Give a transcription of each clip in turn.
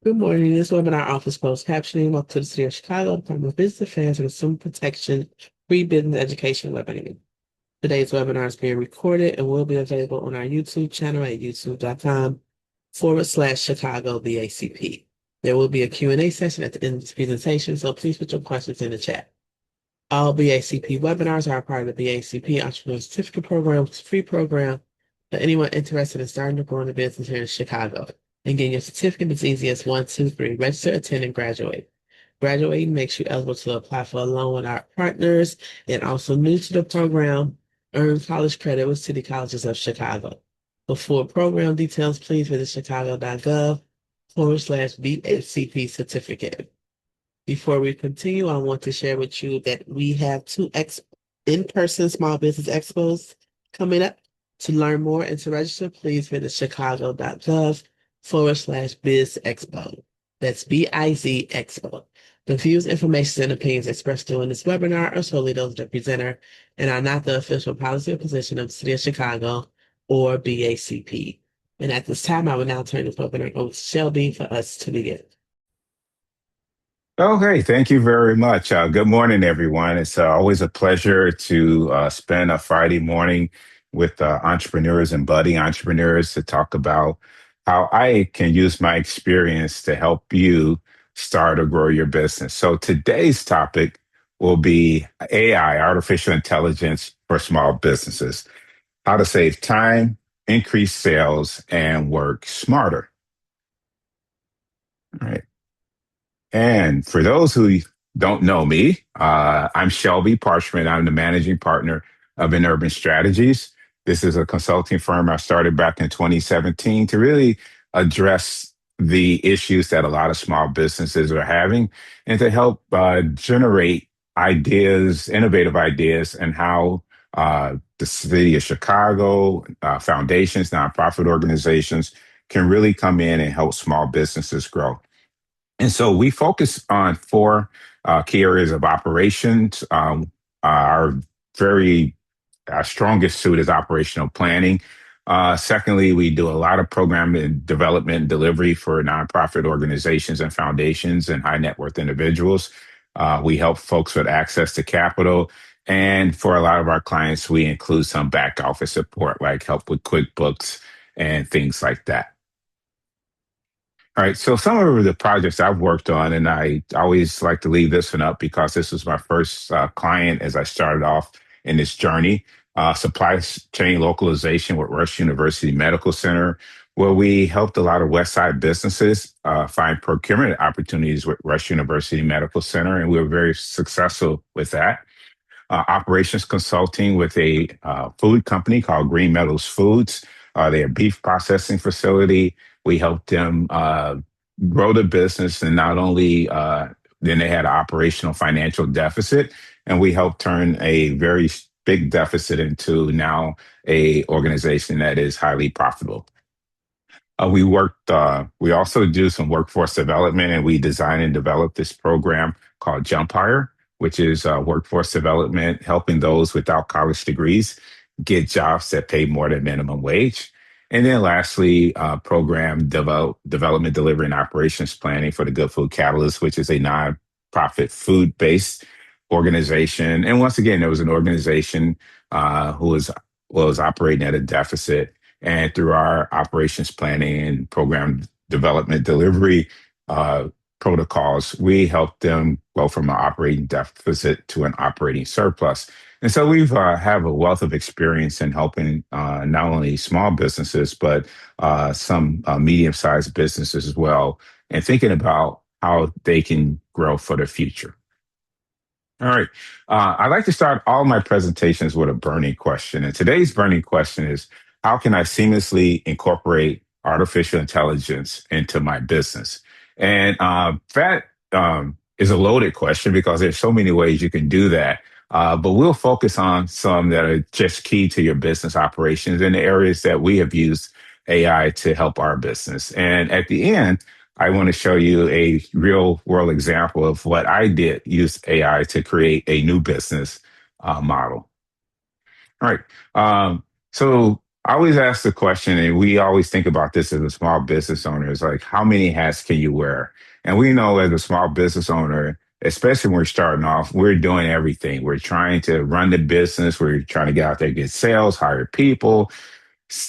Good morning. This webinar offers closed captioning. Welcome to the City of Chicago Department of Business Affairs and Consumer Protection Free Business Education webinar. Today's webinar is being recorded and will be available on our YouTube channel at youtube.com/Chicago BACP. There will be a Q&A session at the end of this presentation, so please put your questions in the chat. All BACP webinars are a part of the BACP Entrepreneur Certificate Program, which is a free program for anyone interested in starting or growing a business here in Chicago. And getting your certificate is easy as 1, 2, 3. Register, attend, and graduate. Graduating makes you eligible to apply for a loan with our partners, and also new to the program, earn college credit with City Colleges of Chicago. For full program details, please visit chicago.gov/BACP certificate. Before we continue, I want to share with you that we have two in-person small business expos coming up. To learn more and to register, please visit chicago.gov/biz expo. That's BIZ Expo. The views, information, and opinions expressed during this webinar are solely those of the presenter and are not the official policy or position of the City of Chicago or BACP. And at this time, I will now turn the webinar over to Shelby for us to begin. Okay, thank you very much. Good morning, everyone. It's always a pleasure to spend a Friday morning with entrepreneurs and budding entrepreneurs to talk about how I can use my experience to help you start or grow your business. So today's topic will be AI, artificial intelligence for small businesses, how to save time, increase sales, and work smarter. All right. And for those who don't know me, I'm Shelby Parchman. I'm the managing partner of InUrban Strategies. This is a consulting firm I started back in 2017 to really address the issues that a lot of small businesses are having and to help generate ideas, innovative ideas, and how the city of Chicago, foundations, nonprofit organizations can really come in and help small businesses grow. And so we focus on four key areas of operations. Our very strongest suit is operational planning. Secondly, we do a lot of program and development and delivery for nonprofit organizations and foundations and high net worth individuals. We help folks with access to capital. And for a lot of our clients, we include some back office support, like help with QuickBooks and things like that. All right. So some of the projects I've worked on, and I always like to leave this one up because this was my first client as I started off in this journey. Supply chain localization with Rush University Medical Center, where we helped a lot of West Side businesses find procurement opportunities with Rush University Medical Center, and we were very successful with that. Operations consulting with a food company called Green Meadows Foods. They're a beef processing facility. We helped them grow the business, and not only then they had an operational financial deficit, and we helped turn a very big deficit into now a organization that is highly profitable. We also do some workforce development, and we design and develop this program called Jump Hire, which is workforce development, helping those without college degrees get jobs that pay more than minimum wage. And then lastly, development, delivery, and operations planning for the Good Food Catalyst, which is a nonprofit food-based organization. And once again, there was an organization who was operating at a deficit. And through our operations planning and program development delivery protocols, we helped them go from an operating deficit to an operating surplus. And so we've have a wealth of experience in helping not only small businesses, but some medium-sized businesses as well, and thinking about how they can grow for the future. All right. I like to start all my presentations with a burning question. And today's burning question is, how can I seamlessly incorporate artificial intelligence into my business? And that is a loaded question because there's so many ways you can do that. But we'll focus on some that are just key to your business operations in the areas that we have used AI to help our business. And at the end, I want to show you a real world example of what I did use AI to create a new business model. All right. So I always ask the question, and we always think about this as a small business owner, is like, how many hats can you wear? And we know as a small business owner, especially when we're starting off, we're doing everything. We're trying to run the business. We're trying to get out there, get sales, hire people,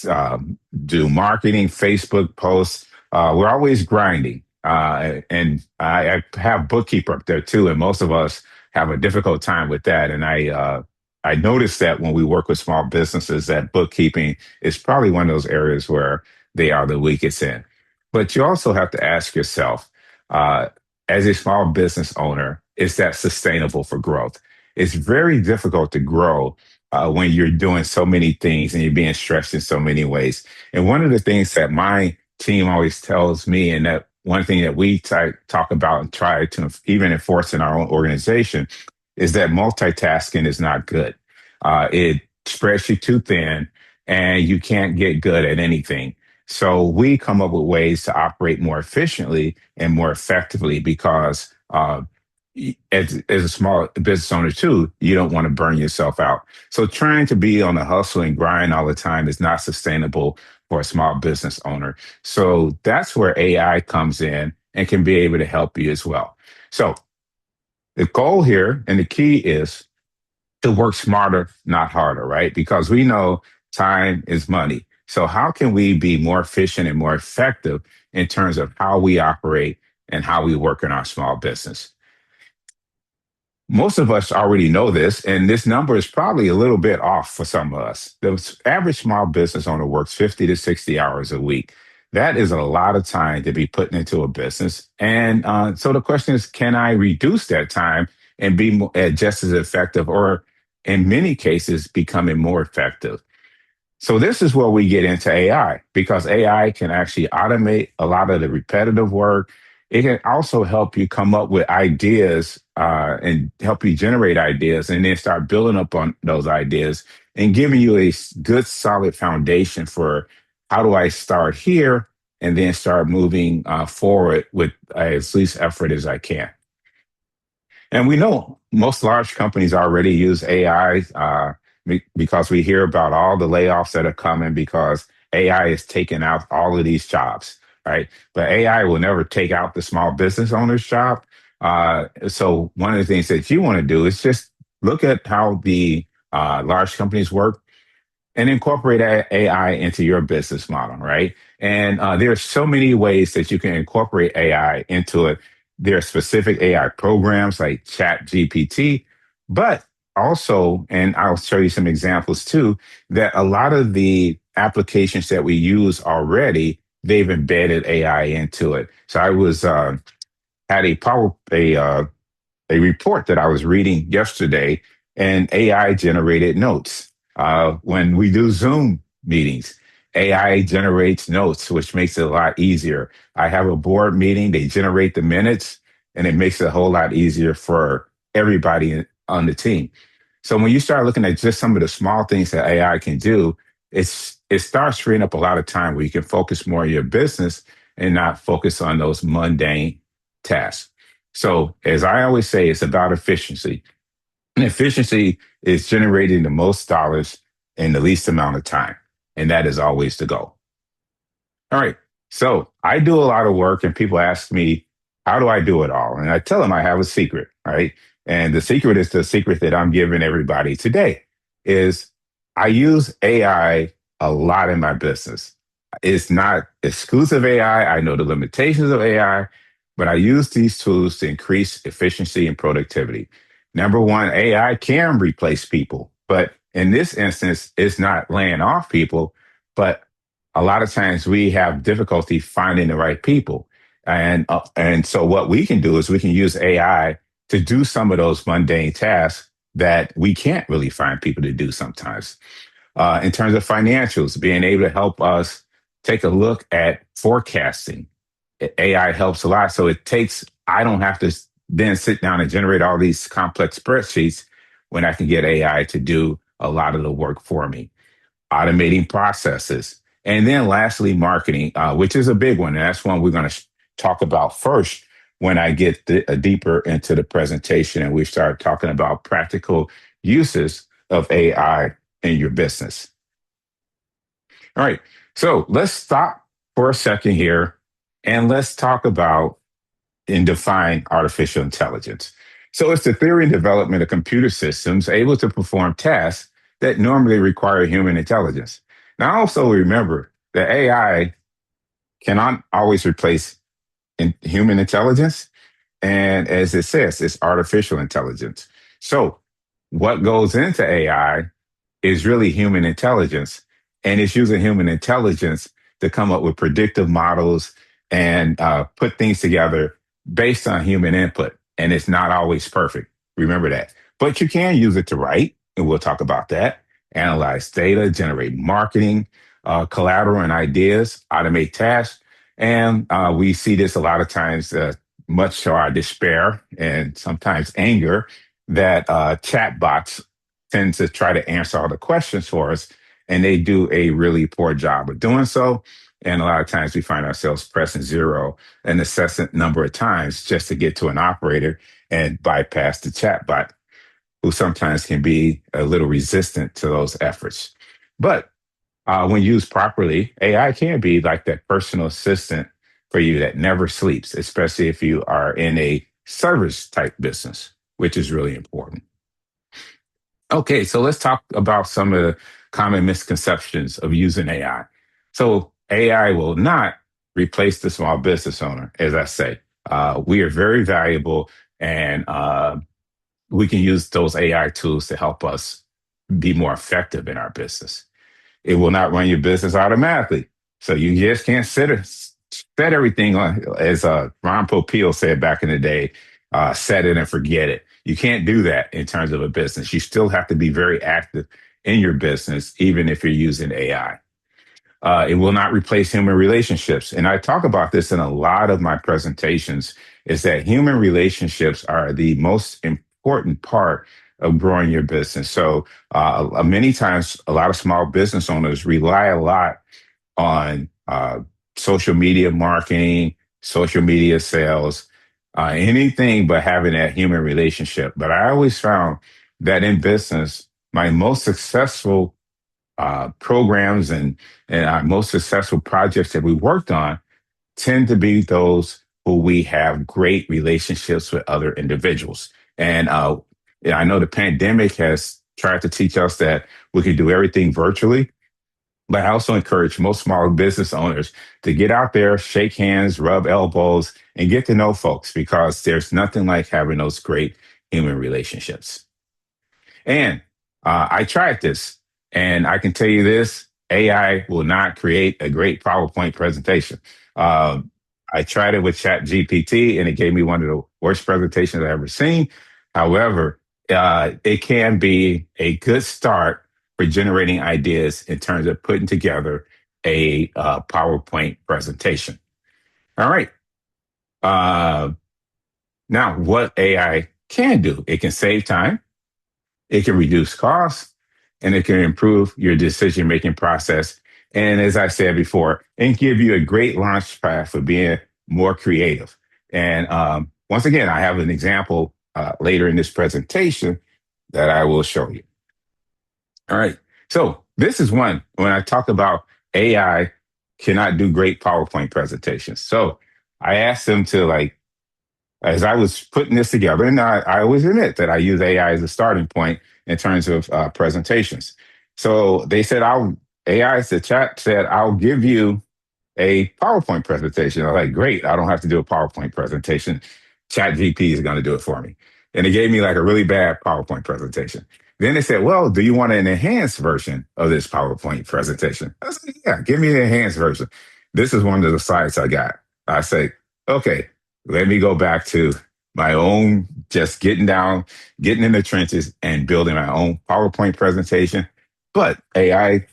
um, do marketing, Facebook posts. We're always grinding. And I have bookkeeper up there too, and most of us have a difficult time with that. And I noticed that when we work with small businesses, that bookkeeping is probably one of those areas where they are the weakest in. But you also have to ask yourself, uh, as a small business owner, is that sustainable for growth? It's very difficult to grow when you're doing so many things and you're being stretched in so many ways. And one of the things that my team always tells me, and that one thing that we talk about and try to even enforce in our own organization, is that multitasking is not good. It spreads you too thin and you can't get good at anything. So we come up with ways to operate more efficiently and more effectively because as a small business owner too, you don't want to burn yourself out. So trying to be on the hustle and grind all the time is not sustainable for a small business owner. So that's where AI comes in and can be able to help you as well. So the goal here and the key is to work smarter, not harder, right? Because we know time is money. So how can we be more efficient and more effective in terms of how we operate and how we work in our small business? Most of us already know this, and this number is probably a little bit off for some of us. The average small business owner works 50 to 60 hours a week. That is a lot of time to be putting into a business. And so the question is, can I reduce that time and be just as effective, or in many cases, becoming more effective? So this is where we get into AI because AI can actually automate a lot of the repetitive work. It can also help you come up with ideas and help you generate ideas and then start building up on those ideas and giving you a good, solid foundation for how do I start here and then start moving forward with as least effort as I can. And we know most large companies already use AI because we hear about all the layoffs that are coming because AI is taking out all of these jobs, right? But AI will never take out the small business owner's job. So one of the things that you want to do is just look at how the large companies work and incorporate AI into your business model, right? And there are so many ways that you can incorporate AI into it. There are specific AI programs like Chat GPT, but also, and I'll show you some examples too, that a lot of the applications that we use already, they've embedded AI into it. So I was had a report that I was reading yesterday, and AI generated notes. When we do Zoom meetings, AI generates notes, which makes it a lot easier. I have a board meeting, they generate the minutes, and it makes it a whole lot easier for everybody on the team. So when you start looking at just some of the small things that AI can do, it starts freeing up a lot of time where you can focus more on your business and not focus on those mundane tasks. So, as I always say, it's about efficiency. And efficiency is generating the most dollars in the least amount of time. And that is always the goal. All right. So, I do a lot of work, and people ask me, how do I do it all? And I tell them I have a secret, right? And the secret is the secret that I'm giving everybody today is I use AI a lot in my business. It's not exclusive AI. I know the limitations of AI, but I use these tools to increase efficiency and productivity. Number one, AI can replace people, but in this instance, it's not laying off people, but a lot of times we have difficulty finding the right people. And so what we can do is we can use AI to do some of those mundane tasks that we can't really find people to do sometimes. In terms of financials, being able to help us take a look at forecasting. AI helps a lot. So I don't have to then sit down and generate all these complex spreadsheets when I can get AI to do a lot of the work for me. Automating processes. And then lastly, marketing, which is a big one. And that's one we're going to talk about first when I get deeper into the presentation and we start talking about practical uses of AI in your business. All right. So let's stop for a second here and let's talk about and define artificial intelligence. So it's the theory and development of computer systems able to perform tasks that normally require human intelligence. Now, also remember that AI cannot always replace human intelligence. And as it says, it's artificial intelligence. So what goes into AI is really human intelligence. And it's using human intelligence to come up with predictive models and put things together based on human input. And it's not always perfect. Remember that. But you can use it to write, and we'll talk about that, analyze data, generate marketing, collateral and ideas, automate tasks. And we see this a lot of times, much to our despair and sometimes anger, that chatbots tend to try to answer all the questions for us, and they do a really poor job of doing so. And a lot of times we find ourselves pressing zero an incessant number of times just to get to an operator and bypass the chatbot, who sometimes can be a little resistant to those efforts. But when used properly, AI can be like that personal assistant for you that never sleeps, especially if you are in a service type business, which is really important. Okay, so let's talk about some of the common misconceptions of using AI. So AI will not replace the small business owner, as I say. We are very valuable, and we can use those AI tools to help us be more effective in our business. It will not run your business automatically. So you just can't set everything on, as Ron Popeil said back in the day, set it and forget it. You can't do that in terms of a business. You still have to be very active in your business, even if you're using AI. It will not replace human relationships. And I talk about this in a lot of my presentations, is that human relationships are the most important part of growing your business. So many times, a lot of small business owners rely a lot on social media marketing, social media sales, anything but having that human relationship. But I always found that in business, my most successful programs and our most successful projects that we worked on tend to be those who we have great relationships with other individuals. And I know the pandemic has tried to teach us that we can do everything virtually, but I also encourage most small business owners to get out there, shake hands, rub elbows, and get to know folks, because there's nothing like having those great human relationships. And I tried this, and I can tell you this: AI will not create a great PowerPoint presentation. I tried it with ChatGPT, and it gave me one of the worst presentations I've ever seen. However, it can be a good start for generating ideas in terms of putting together a PowerPoint presentation. All right. Now, what AI can do: it can save time, it can reduce costs, and it can improve your decision making process. And as I said before, and give you a great launch pad for being more creative. And once again, I have an example later in this presentation that I will show you. All right. So this is one when I talk about AI cannot do great PowerPoint presentations. So I asked them to, like, as I was putting this together, and I always admit that I use AI as a starting point in terms of presentations. So they said, the chat said, I'll give you a PowerPoint presentation. I was like, great, I don't have to do a PowerPoint presentation. ChatGPT is going to do it for me. And it gave me like a really bad PowerPoint presentation. Then they said, well, do you want an enhanced version of this PowerPoint presentation? I said, yeah, give me the enhanced version. This is one of the slides I got. I say, okay, let me go back to my own, just getting in the trenches and building my own PowerPoint presentation. But AI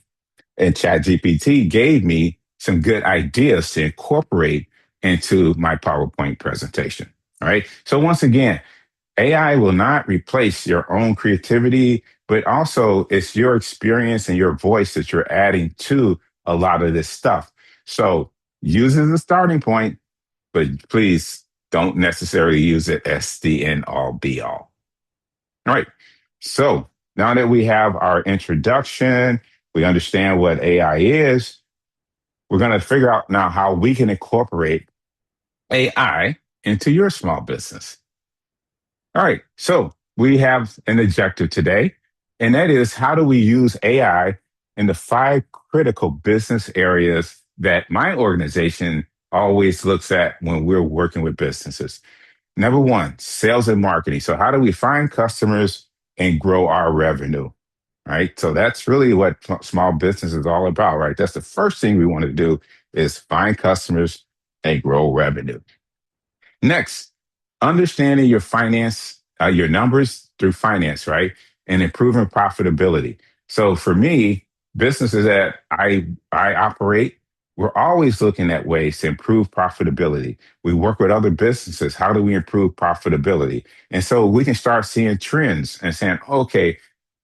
and ChatGPT gave me some good ideas to incorporate into my PowerPoint presentation. All right. So once again, AI will not replace your own creativity, but also it's your experience and your voice that you're adding to a lot of this stuff. So use it as a starting point, but please don't necessarily use it as the end all be all. All right. So now that we have our introduction, we understand what AI is, we're going to figure out now how we can incorporate AI into your small business. All right. So we have an objective today, and that is how do we use AI in the five critical business areas that my organization always looks at when we're working with businesses. Number one, sales and marketing. So how do we find customers and grow our revenue? Right. So that's really what small business is all about, right? That's the first thing we want to do is find customers and grow revenue. Next, understanding your finance, your numbers through finance, right? And improving profitability. So for me, businesses that I operate, we're always looking at ways to improve profitability. We work with other businesses. How do we improve profitability? And so we can start seeing trends and saying, okay,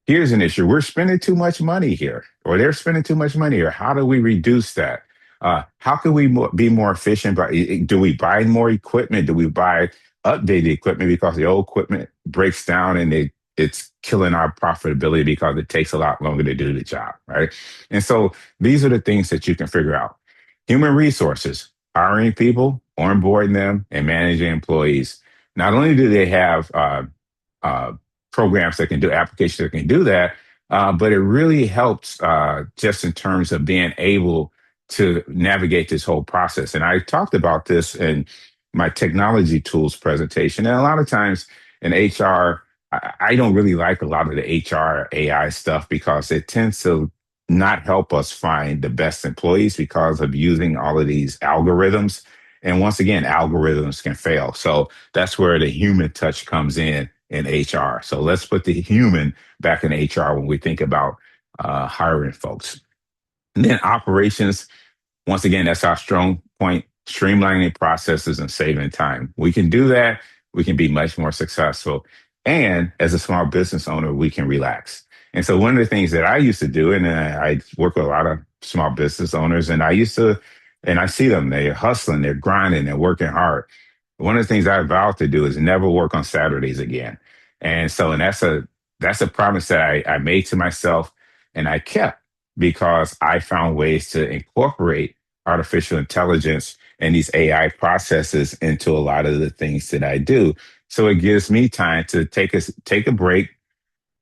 here's an issue. We're spending too much money here, or they're spending too much money here. How do we reduce that? How can we be more efficient? Do we buy more equipment? Do we buy updated equipment because the old equipment breaks down and it's killing our profitability because it takes a lot longer to do the job, right? And so these are the things that you can figure out. Human resources, hiring people, onboarding them, and managing employees. Not only do they have uh, programs that can do applications that can do that, but it really helps just in terms of being able to navigate this whole process. And I talked about this in my technology tools presentation. And a lot of times in HR, I don't really like a lot of the HR AI stuff because it tends to not help us find the best employees because of using all of these algorithms. And once again, algorithms can fail. So that's where the human touch comes in HR. So let's put the human back in HR when we think about hiring folks. And then operations, once again, that's our strong point, streamlining processes and saving time. We can do that. We can be much more successful. And as a small business owner, we can relax. And so one of the things that I used to do, and I work with a lot of small business owners, and I see them, they're hustling, they're grinding, they're working hard. One of the things I vowed to do is never work on Saturdays again. And that's a promise that I made to myself and I kept because I found ways to incorporate artificial intelligence and these AI processes into a lot of the things that I do. So it gives me time to take a break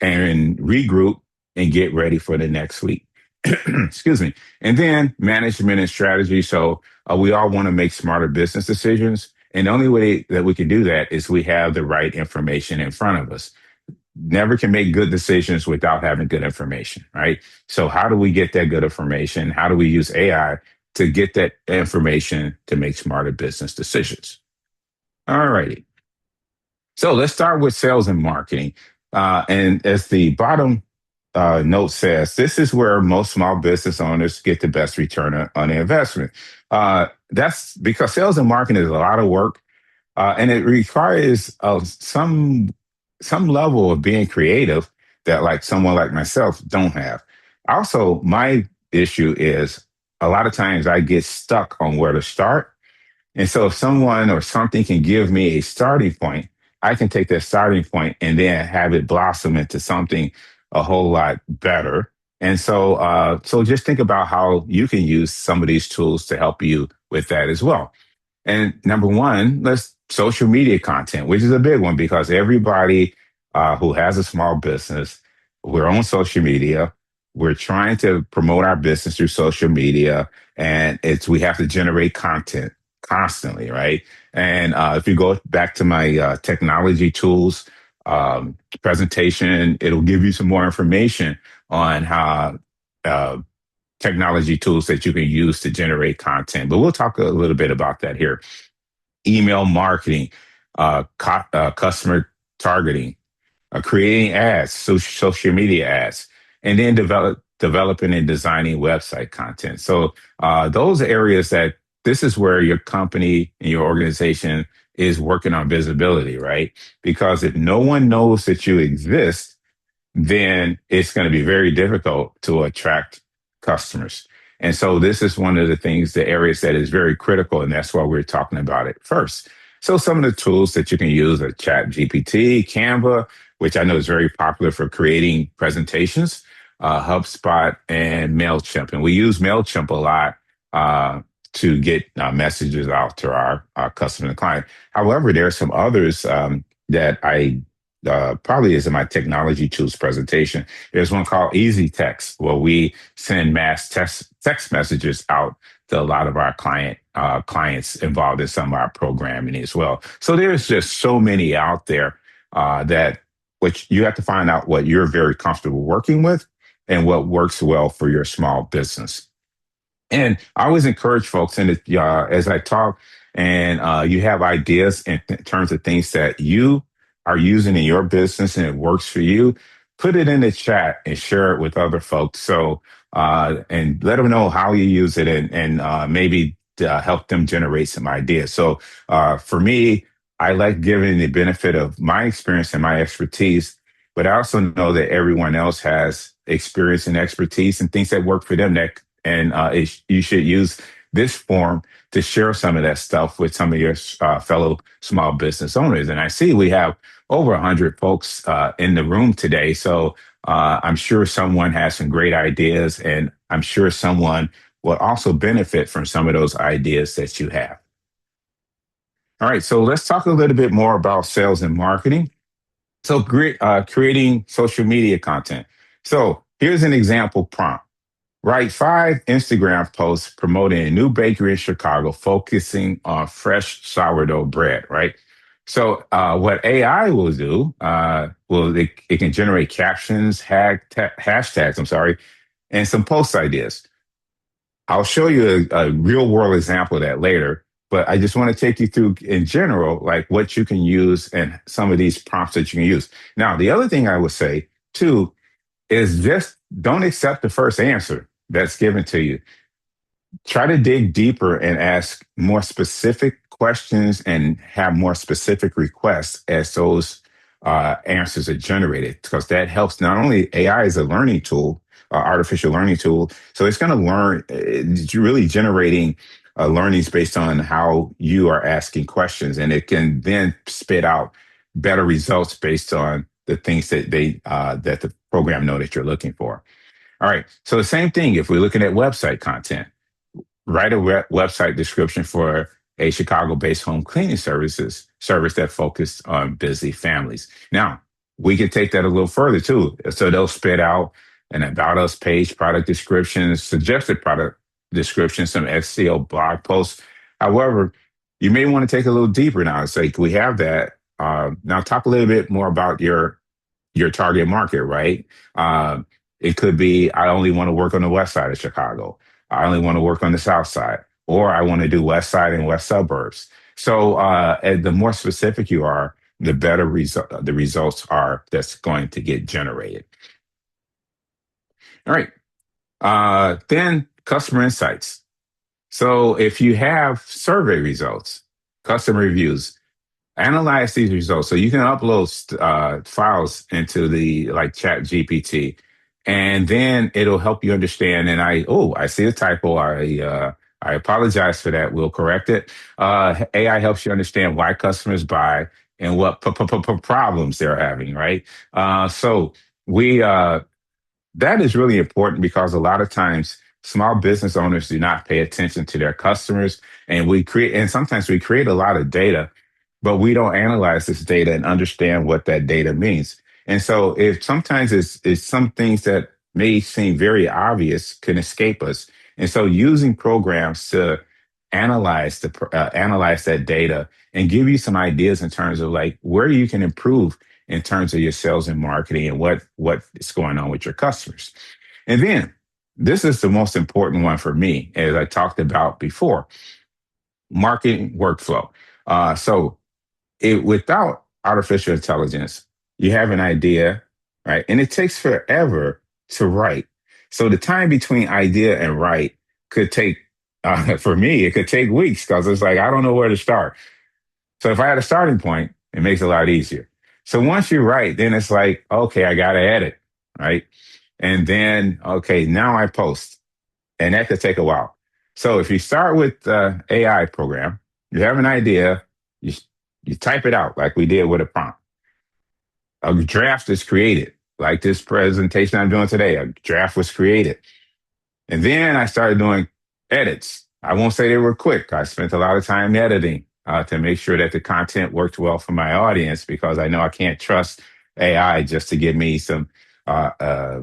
and regroup and get ready for the next week. Excuse me. And then management and strategy. So we all want to make smarter business decisions. And the only way that we can do that is we have the right information in front of us. Never can make good decisions without having good information, right? So how do we get that good information? How do we use AI to get that information to make smarter business decisions? All righty. So let's start with sales and marketing. And as the bottom note says, this is where most small business owners get the best return on their investment. That's because sales and marketing is a lot of work, and it requires some level of being creative that like someone like myself don't have. Also, my issue is a lot of times I get stuck on where to start, and so if someone or something can give me a starting point, I can take that starting point and then have it blossom into something a whole lot better. And so just think about how you can use some of these tools to help you with that as well. And number one, let's social media content, which is a big one because everybody who has a small business, we're on social media. We're trying to promote our business through social media, and we have to generate content constantly, right? And if you go back to my technology tools presentation, it'll give you some more information on how uh, technology tools that you can use to generate content. But we'll talk a little bit about that here. Email marketing, customer targeting, creating ads, social media ads, and then developing and designing website content. So those are areas that this is where your company and your organization is working on visibility, right? Because if no one knows that you exist, then it's going to be very difficult to attract customers. And so this is one of the things, the areas that is very critical, and that's why we're talking about it first. So some of the tools that you can use are Chat GPT, Canva, which I know is very popular for creating presentations. HubSpot, and MailChimp. And we use MailChimp a lot to get messages out to our customer and client. However, there are some others that I probably is in my technology tools presentation. There's one called Easy Text, where we send mass text messages out to a lot of our clients involved in some of our programming as well. So there's just so many out there that which you have to find out what you're very comfortable working with and what works well for your small business. And I always encourage folks, and as I talk, and you have ideas in terms of things that you are using in your business and it works for you, put it in the chat and share it with other folks. So, and let them know how you use it and maybe help them generate some ideas. So, for me, I like giving the benefit of my experience and my expertise, but I also know that everyone else has experience and expertise and things that work for them and you should use this forum to share some of that stuff with some of your fellow small business owners. And I see we have over 100 folks in the room today. So I'm sure someone has some great ideas, and I'm sure someone will also benefit from some of those ideas that you have. All right, so let's talk a little bit more about sales and marketing. So creating social media content. So here's an example prompt. Write 5 Instagram posts promoting a new bakery in Chicago, focusing on fresh sourdough bread, right? So what AI will do, it can generate captions, hashtags, I'm sorry, and some post ideas. I'll show you a real world example of that later, but I just want to take you through in general, like what you can use and some of these prompts that you can use. Now, the other thing I would say too is just don't accept the first answer that's given to you. Try to dig deeper and ask more specific questions and have more specific requests as those answers are generated, because that helps. Not only AI is a learning tool, artificial learning tool, so it's going to learn. It's really generating learnings based on how you are asking questions, and it can then spit out better results based on the things that that the program know that you're looking for. All right. So the same thing, if we're looking at website content, write a website description for a Chicago-based home cleaning service that focused on busy families. Now, we can take that a little further too. So they'll spit out an about us page, product descriptions, suggested product descriptions, some SEO blog posts. However, you may want to take a little deeper now and say, we have that. Now talk a little bit more about your target market, right? It could be, I only want to work on the west side of Chicago. I only want to work on the south side, or I want to do west side and west suburbs. So and the more specific you are, the better the results are that's going to get generated. All right. Then customer insights. So if you have survey results, customer reviews, analyze these results. So you can upload files into the like Chat GPT, and then it'll help you understand. And I see a typo. I apologize for that. We'll correct it. AI helps you understand why customers buy and what problems they're having. Right. So we that is really important, because a lot of times small business owners do not pay attention to their customers, and sometimes we create a lot of data, but we don't analyze this data and understand what that data means. And so if sometimes it's some things that may seem very obvious can escape us. And so using programs to analyze that data and give you some ideas in terms of like where you can improve in terms of your sales and marketing and what is going on with your customers. And then this is the most important one for me, as I talked about before, marketing workflow. So without artificial intelligence, you have an idea, right? And it takes forever to write. So the time between idea and write could take, for me, it could take weeks, because it's like, I don't know where to start. So if I had a starting point, it makes it a lot easier. So once you write, then it's like, okay, I got to edit, right? And then, okay, now I post, and that could take a while. So if you start with the AI program, you have an idea, you type it out like we did with a prompt. A draft is created. like this presentation I'm doing today, a draft was created. And then I started doing edits. I won't say they were quick. I spent a lot of time editing to make sure that the content worked well for my audience because I know I can't trust AI just to uh, uh,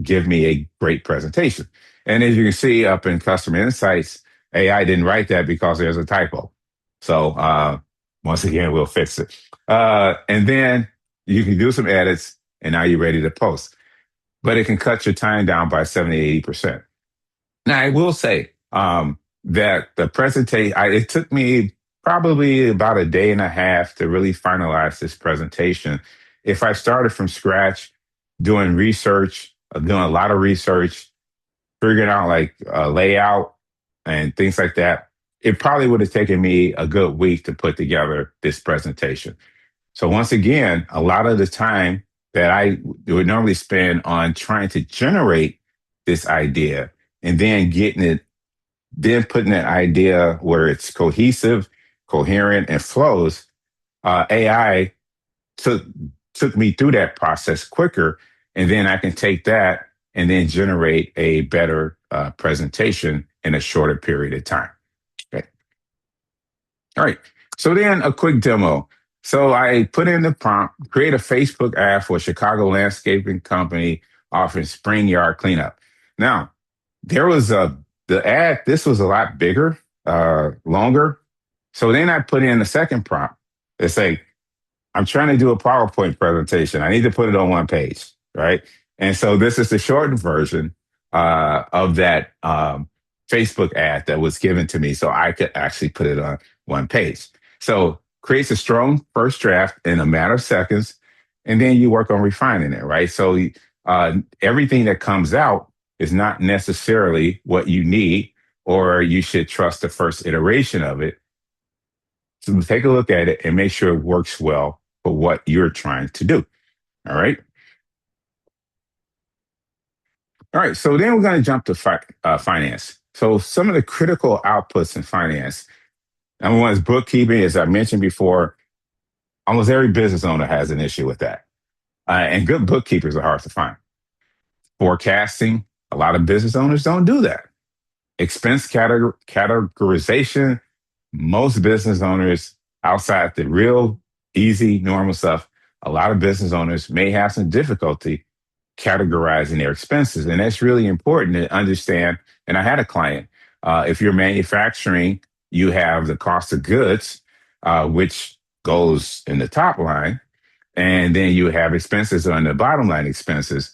give me a great presentation. And as you can see up in customer insights, AI didn't write that because there's a typo. So once again, we'll fix it. And then you can do some edits, and now you're ready to post. But it can cut your time down by 70, 80%. Now, I will say that the presentation, it took me probably about a day and a half to really finalize this presentation. If I started from scratch, doing research, doing a lot of research, figuring out like layout and things like that, it probably would have taken me a good week to put together this presentation. So once again, a lot of the time that I would normally spend on trying to generate this idea and then getting it, then putting that idea where it's cohesive, coherent, and flows, AI took took me through that process quicker, and then I can take that and then generate a better presentation in a shorter period of time. Okay. All right. So then a quick demo. So I put in the prompt, create a Facebook ad for a Chicago landscaping company offering spring yard cleanup. Now, there was the ad, this was a lot bigger, longer. So then I put in the second prompt. It's like, I'm trying to do a PowerPoint presentation. I need to put it on one page, right? And so this is the shortened version of that Facebook ad that was given to me, so I could actually put it on one page. So creates a strong first draft in a matter of seconds, and then you work on refining it, right? So everything that comes out is not necessarily what you need, or you should trust the first iteration of it. So take a look at it and make sure it works well for what you're trying to do. All right. All right. So then we're going to jump to finance. So some of the critical outputs in finance. Number one is bookkeeping. As I mentioned before, almost every business owner has an issue with that. And good bookkeepers are hard to find. Forecasting, a lot of business owners don't do that. Expense categorization, most business owners outside the real easy, normal stuff, a lot of business owners may have some difficulty categorizing their expenses. And that's really important to understand. And I had a client, if you're manufacturing, you have the cost of goods, which goes in the top line. And then you have expenses on the bottom line expenses.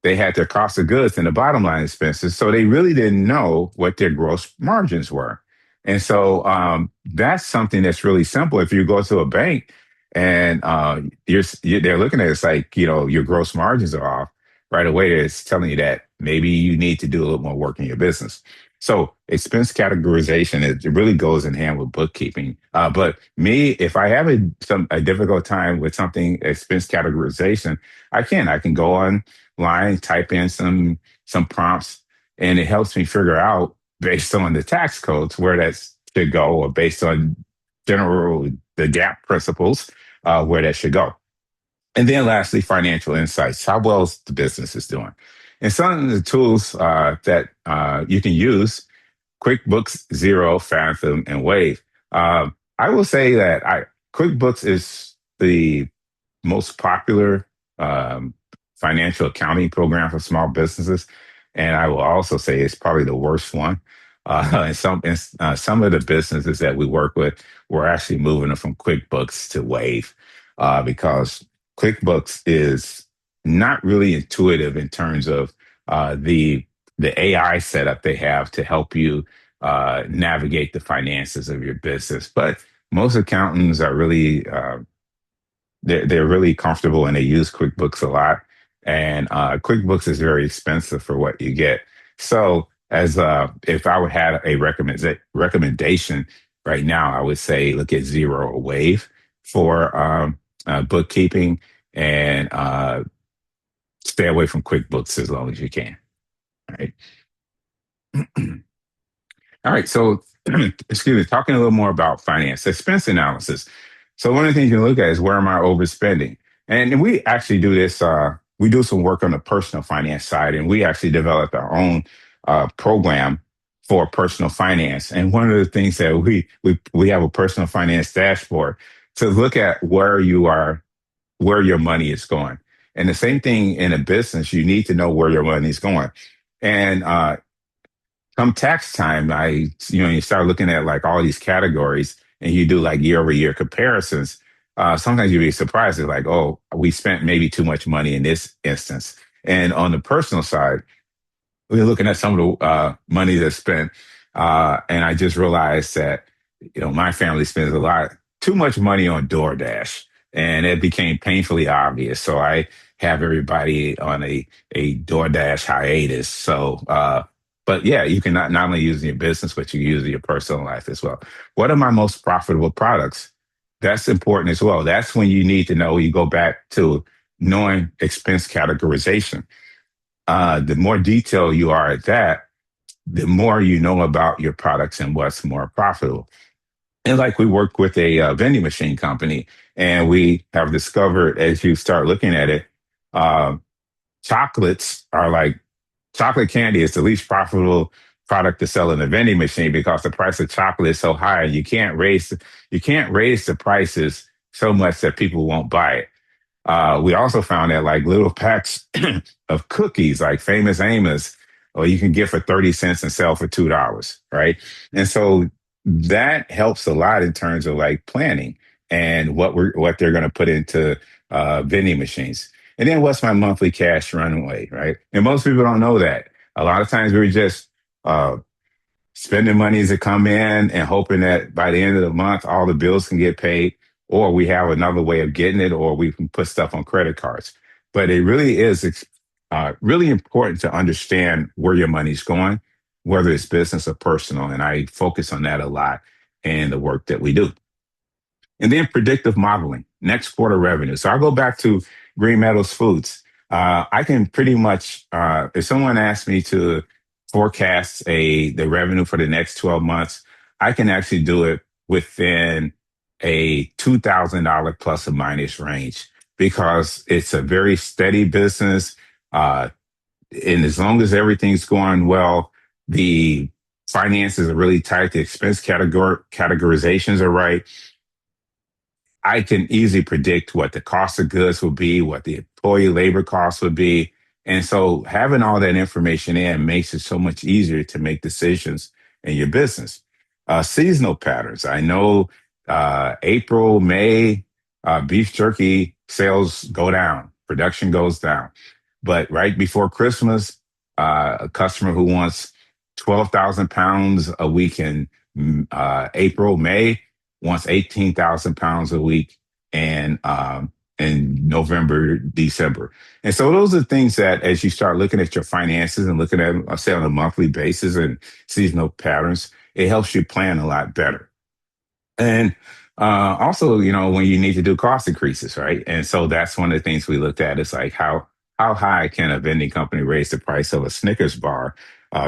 They had their cost of goods and the bottom line expenses. So they really didn't know what their gross margins were. And so that's something that's really simple. If you go to a bank and they're looking at it, it's like, your gross margins are off right away. It's telling you that maybe you need to do a little more work in your business. So expense categorization, it really goes in hand with bookkeeping. But me, if I have a difficult time with something, expense categorization, I can go online, type in some prompts, and it helps me figure out based on the tax codes where that should go, or based on general the GAAP principles where that should go. And then lastly, financial insights. How well is the business is doing? And some of the tools that you can use, QuickBooks, Zero, Fathom, and Wave. I will say that QuickBooks is the most popular financial accounting program for small businesses, and I will also say it's probably the worst one. And some of the businesses that we work with, we're actually moving them from QuickBooks to Wave because QuickBooks is not really intuitive in terms of the AI setup they have to help you navigate the finances of your business. But most accountants are really they're really comfortable and they use QuickBooks a lot. And QuickBooks is very expensive for what you get. So as if I would have a recommendation right now, I would say look at Zero or Wave for bookkeeping, and stay away from QuickBooks as long as you can. All right. All right. So, excuse me, talking a little more about finance, expense analysis. So, one of the things you can look at is where am I overspending? And we actually do this. we do some work on the personal finance side, and we actually developed our own program for personal finance. And one of the things that we have a personal finance dashboard to look at where you are, where your money is going. And the same thing in a business, you need to know where your money is going. And come tax time, you start looking at like all these categories and you do like year over year comparisons. Sometimes you'd be surprised at like, oh, we spent maybe too much money in this instance. And on the personal side, we're looking at some of the money that's spent, and I just realized that my family spends a lot too much money on DoorDash, and it became painfully obvious. So I have everybody on a DoorDash hiatus. So, but yeah, you can not only use it in your business, but you can use it in your personal life as well. What are my most profitable products? That's important as well. That's when you need to know. You go back to knowing expense categorization. The more detailed you are at that, the more you know about your products and what's more profitable. And like we work with a vending machine company, and we have discovered as you start looking at it, uh, chocolates are like chocolate candy is the least profitable product to sell in a vending machine because the price of chocolate is so high, and you can't raise the prices so much that people won't buy it. We also found that like little packs of cookies, like Famous Amos, or you can get for 30 cents and sell for $2, right? And so that helps a lot in terms of like planning and what they're going to put into vending machines. And then what's my monthly cash runway, right? And most people don't know that. A lot of times we're just uh, spending monies that come in and hoping that by the end of the month, all the bills can get paid, or we have another way of getting it, or we can put stuff on credit cards. But it really is really important to understand where your money's going, whether it's business or personal. And I focus on that a lot in the work that we do. And then predictive modeling, next quarter revenue. So I'll go back to Green Meadows Foods. I can pretty much, if someone asks me to forecast the revenue for the next 12 months, I can actually do it within a $2,000 plus or minus range because it's a very steady business. Uh, and as long as everything's going well, the finances are really tight, the expense categorizations are right. I can easily predict what the cost of goods will be, what the employee labor costs would be. And so having all that information in makes it so much easier to make decisions in your business. Seasonal patterns. I know April, May, beef jerky sales go down, production goes down. But right before Christmas, a customer who wants 12,000 pounds a week in April, May, wants 18,000 pounds a week in November, December. And so those are things that as you start looking at your finances and looking at, say, on a monthly basis and seasonal patterns, it helps you plan a lot better. And also, when you need to do cost increases, right? And so that's one of the things we looked at is like how high can a vending company raise the price of a Snickers bar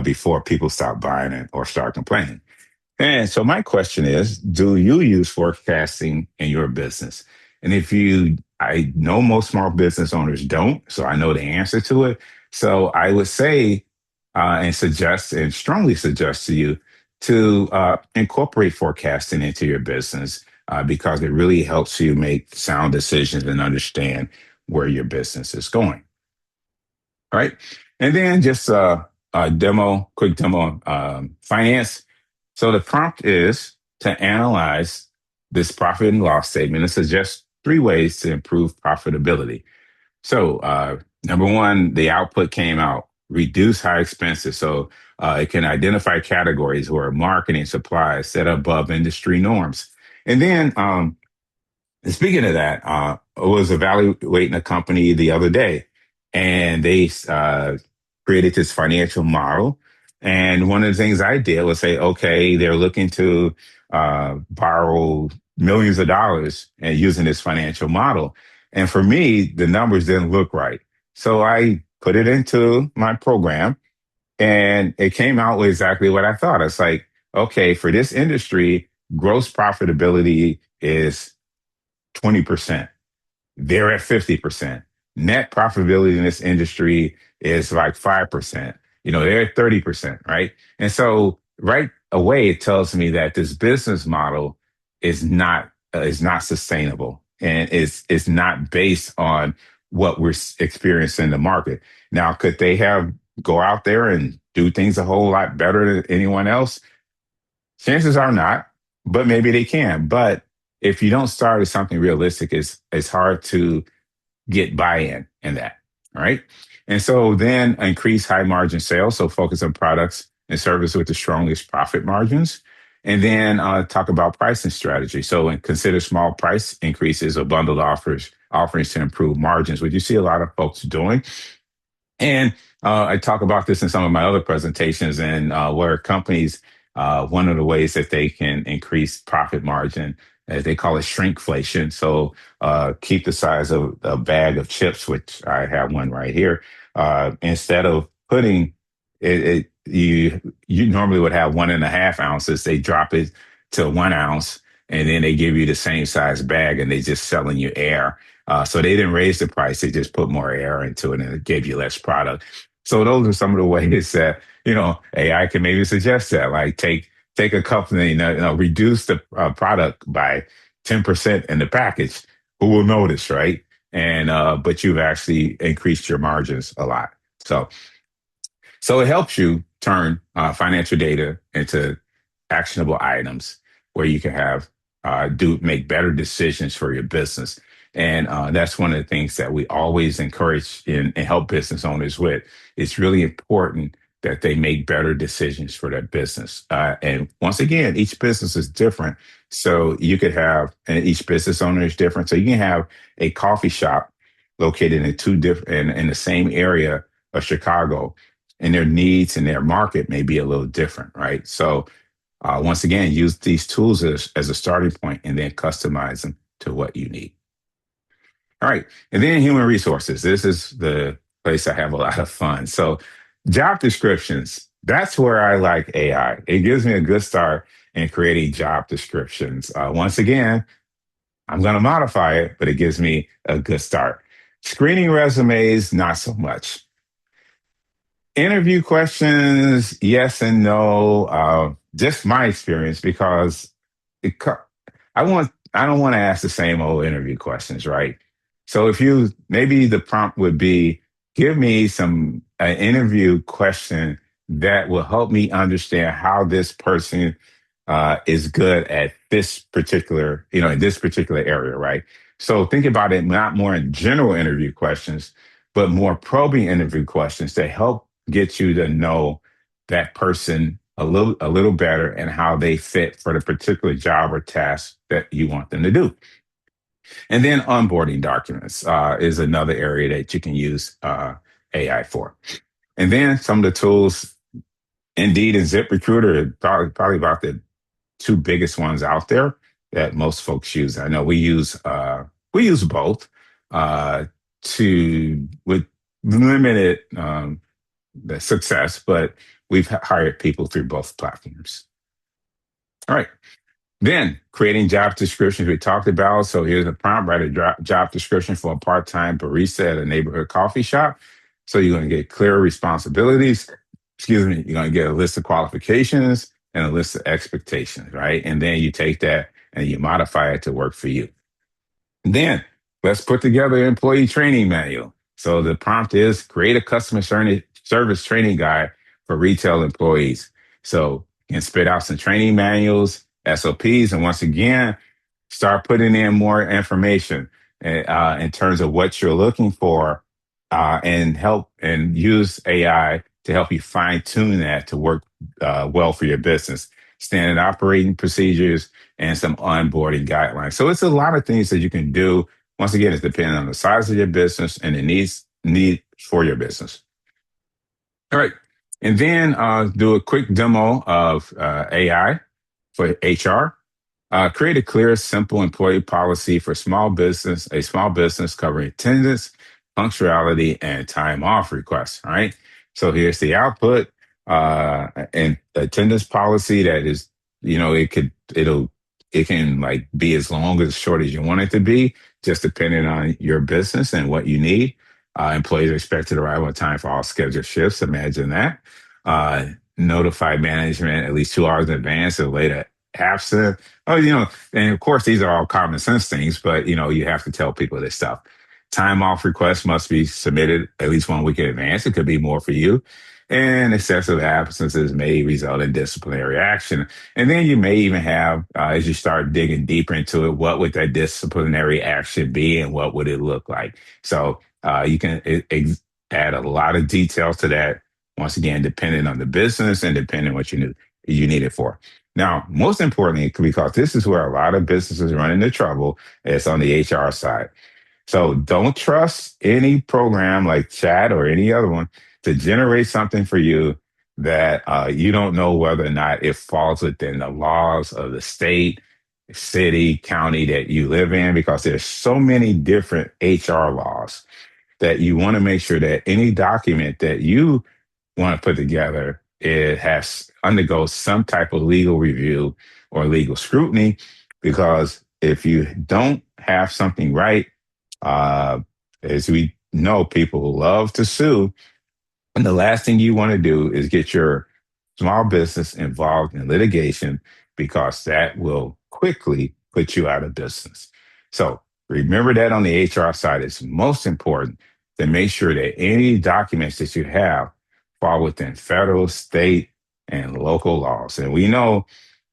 before people stop buying it or start complaining? And so my question is, do you use forecasting in your business? And I know most small business owners don't, so I know the answer to it. So I would say and suggest and strongly suggest to you to incorporate forecasting into your business because it really helps you make sound decisions and understand where your business is going. All right. And then just a quick demo, finance. So the prompt is to analyze this profit and loss statement and suggest three ways to improve profitability. So number one, the output came out, reduce high expenses. So it can identify categories where marketing supplies set above industry norms. And then speaking of that, I was evaluating a company the other day, and they created this financial model. And one of the things I did was say, okay, they're looking to borrow millions of dollars and using this financial model. And for me, the numbers didn't look right. So I put it into my program, and it came out with exactly what I thought. It's like, okay, for this industry, gross profitability is 20%. They're at 50%. net profitability in this industry is like 5%. They're at 30%, right? And so right away, it tells me that this business model is not sustainable and is not based on what we're experiencing in the market. Now, could they have go out there and do things a whole lot better than anyone else? Chances are not, but maybe they can. But if you don't start with something realistic, it's hard to get buy-in in that, right? And so then increase high margin sales. So focus on products and service with the strongest profit margins. And then talk about pricing strategy. So consider small price increases or bundled offerings to improve margins, which you see a lot of folks doing. And I talk about this in some of my other presentations, and where companies, one of the ways that they can increase profit margin, they call it shrinkflation. So keep the size of a bag of chips, which I have one right here. Instead of putting you normally would have 1.5 ounces, they drop it to 1 ounce, and then they give you the same size bag, and they just selling you air. So they didn't raise the price; they just put more air into it, and it gave you less product. So those are some of the ways that AI can maybe suggest that, like take a company, reduce the product by 10% in the package. Who will notice, right? And but you've actually increased your margins a lot. So it helps you turn financial data into actionable items where you can have make better decisions for your business. And that's one of the things that we always encourage and help business owners with. It's really important that they make better decisions for their business. And once again, each business is different. So you could have, and each business owner is different. So you can have a coffee shop located in two different in the same area of Chicago, and their needs and their market may be a little different, right? So once again, use these tools as a starting point and then customize them to what you need. All right. And then human resources. This is the place I have a lot of fun. So job descriptions, that's where I like AI. It gives me a good start in creating job descriptions. Once again, I'm going to modify it, but it gives me a good start. Screening resumes, not so much. Interview questions, yes and no. Just my experience, because I don't want to ask the same old interview questions, right? So if you maybe the prompt would be, give me some an interview question that will help me understand how this person is good at this particular, in this particular area, right? So think about it not more in general interview questions, but more probing interview questions to help get you to know that person a little better and how they fit for the particular job or task that you want them to do. And then onboarding documents is another area that you can use AI for. And then some of the tools, Indeed and ZipRecruiter, are probably about the two biggest ones out there that most folks use. I know we use both to with limited the success, but we've hired people through both platforms. All right. Then creating job descriptions we talked about. So here's a prompt, write a job description for a part-time barista at a neighborhood coffee shop. So you're going to get clear responsibilities. Excuse me. You're going to get a list of qualifications and a list of expectations, right? And then you take that and you modify it to work for you. Then let's put together an employee training manual. So the prompt is create a customer service training guide for retail employees. So you can spit out some training manuals, SOPs, and once again, start putting in more information in terms of what you're looking for, and help and use AI to help you fine tune that to work well for your business. Standard operating procedures and some onboarding guidelines. So it's a lot of things that you can do. Once again, it's depending on the size of your business and the need for your business. All right. And then do a quick demo of AI for HR. Create a clear, simple employee policy for a small business covering attendance, punctuality, and time off requests. All right. So here's the output and attendance policy that is, it can like be as long or as short as you want it to be, just depending on your business and what you need. Employees are expected to arrive on time for all scheduled shifts. Imagine that. Uh, Notify management at least 2 hours in advance of later absent. Oh, and of course, these are all common sense things, but you have to tell people this stuff. Time off requests must be submitted at least 1 week in advance. It could be more for you. And excessive absences may result in disciplinary action. And then you may even have, as you start digging deeper into it, what would that disciplinary action be and what would it look like? So you can add a lot of details to that. Once again, depending on the business and depending on what you need it for. Now, most importantly, because this is where a lot of businesses run into trouble, it's on the HR side. So don't trust any program like chat or any other one to generate something for you that you don't know whether or not it falls within the laws of the state, city, county that you live in, because there's so many different HR laws that you want to make sure that any document that you want to put together, it has undergoes some type of legal review or legal scrutiny, because if you don't have something right, uh, as we know, people love to sue. And the last thing you want to do is get your small business involved in litigation, because that will quickly put you out of business. So remember that on the HR side, it's most important to make sure that any documents that you have fall within federal, state, and local laws. And we know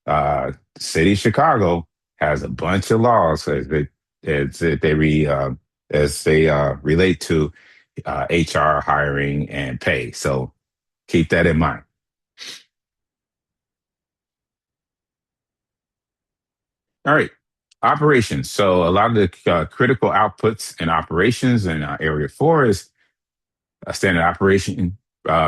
the city of Chicago has a bunch of laws as they relate to HR hiring and pay. So keep that in mind. All right. Operations. So a lot of the critical outputs and operations in area 4 is a standard operation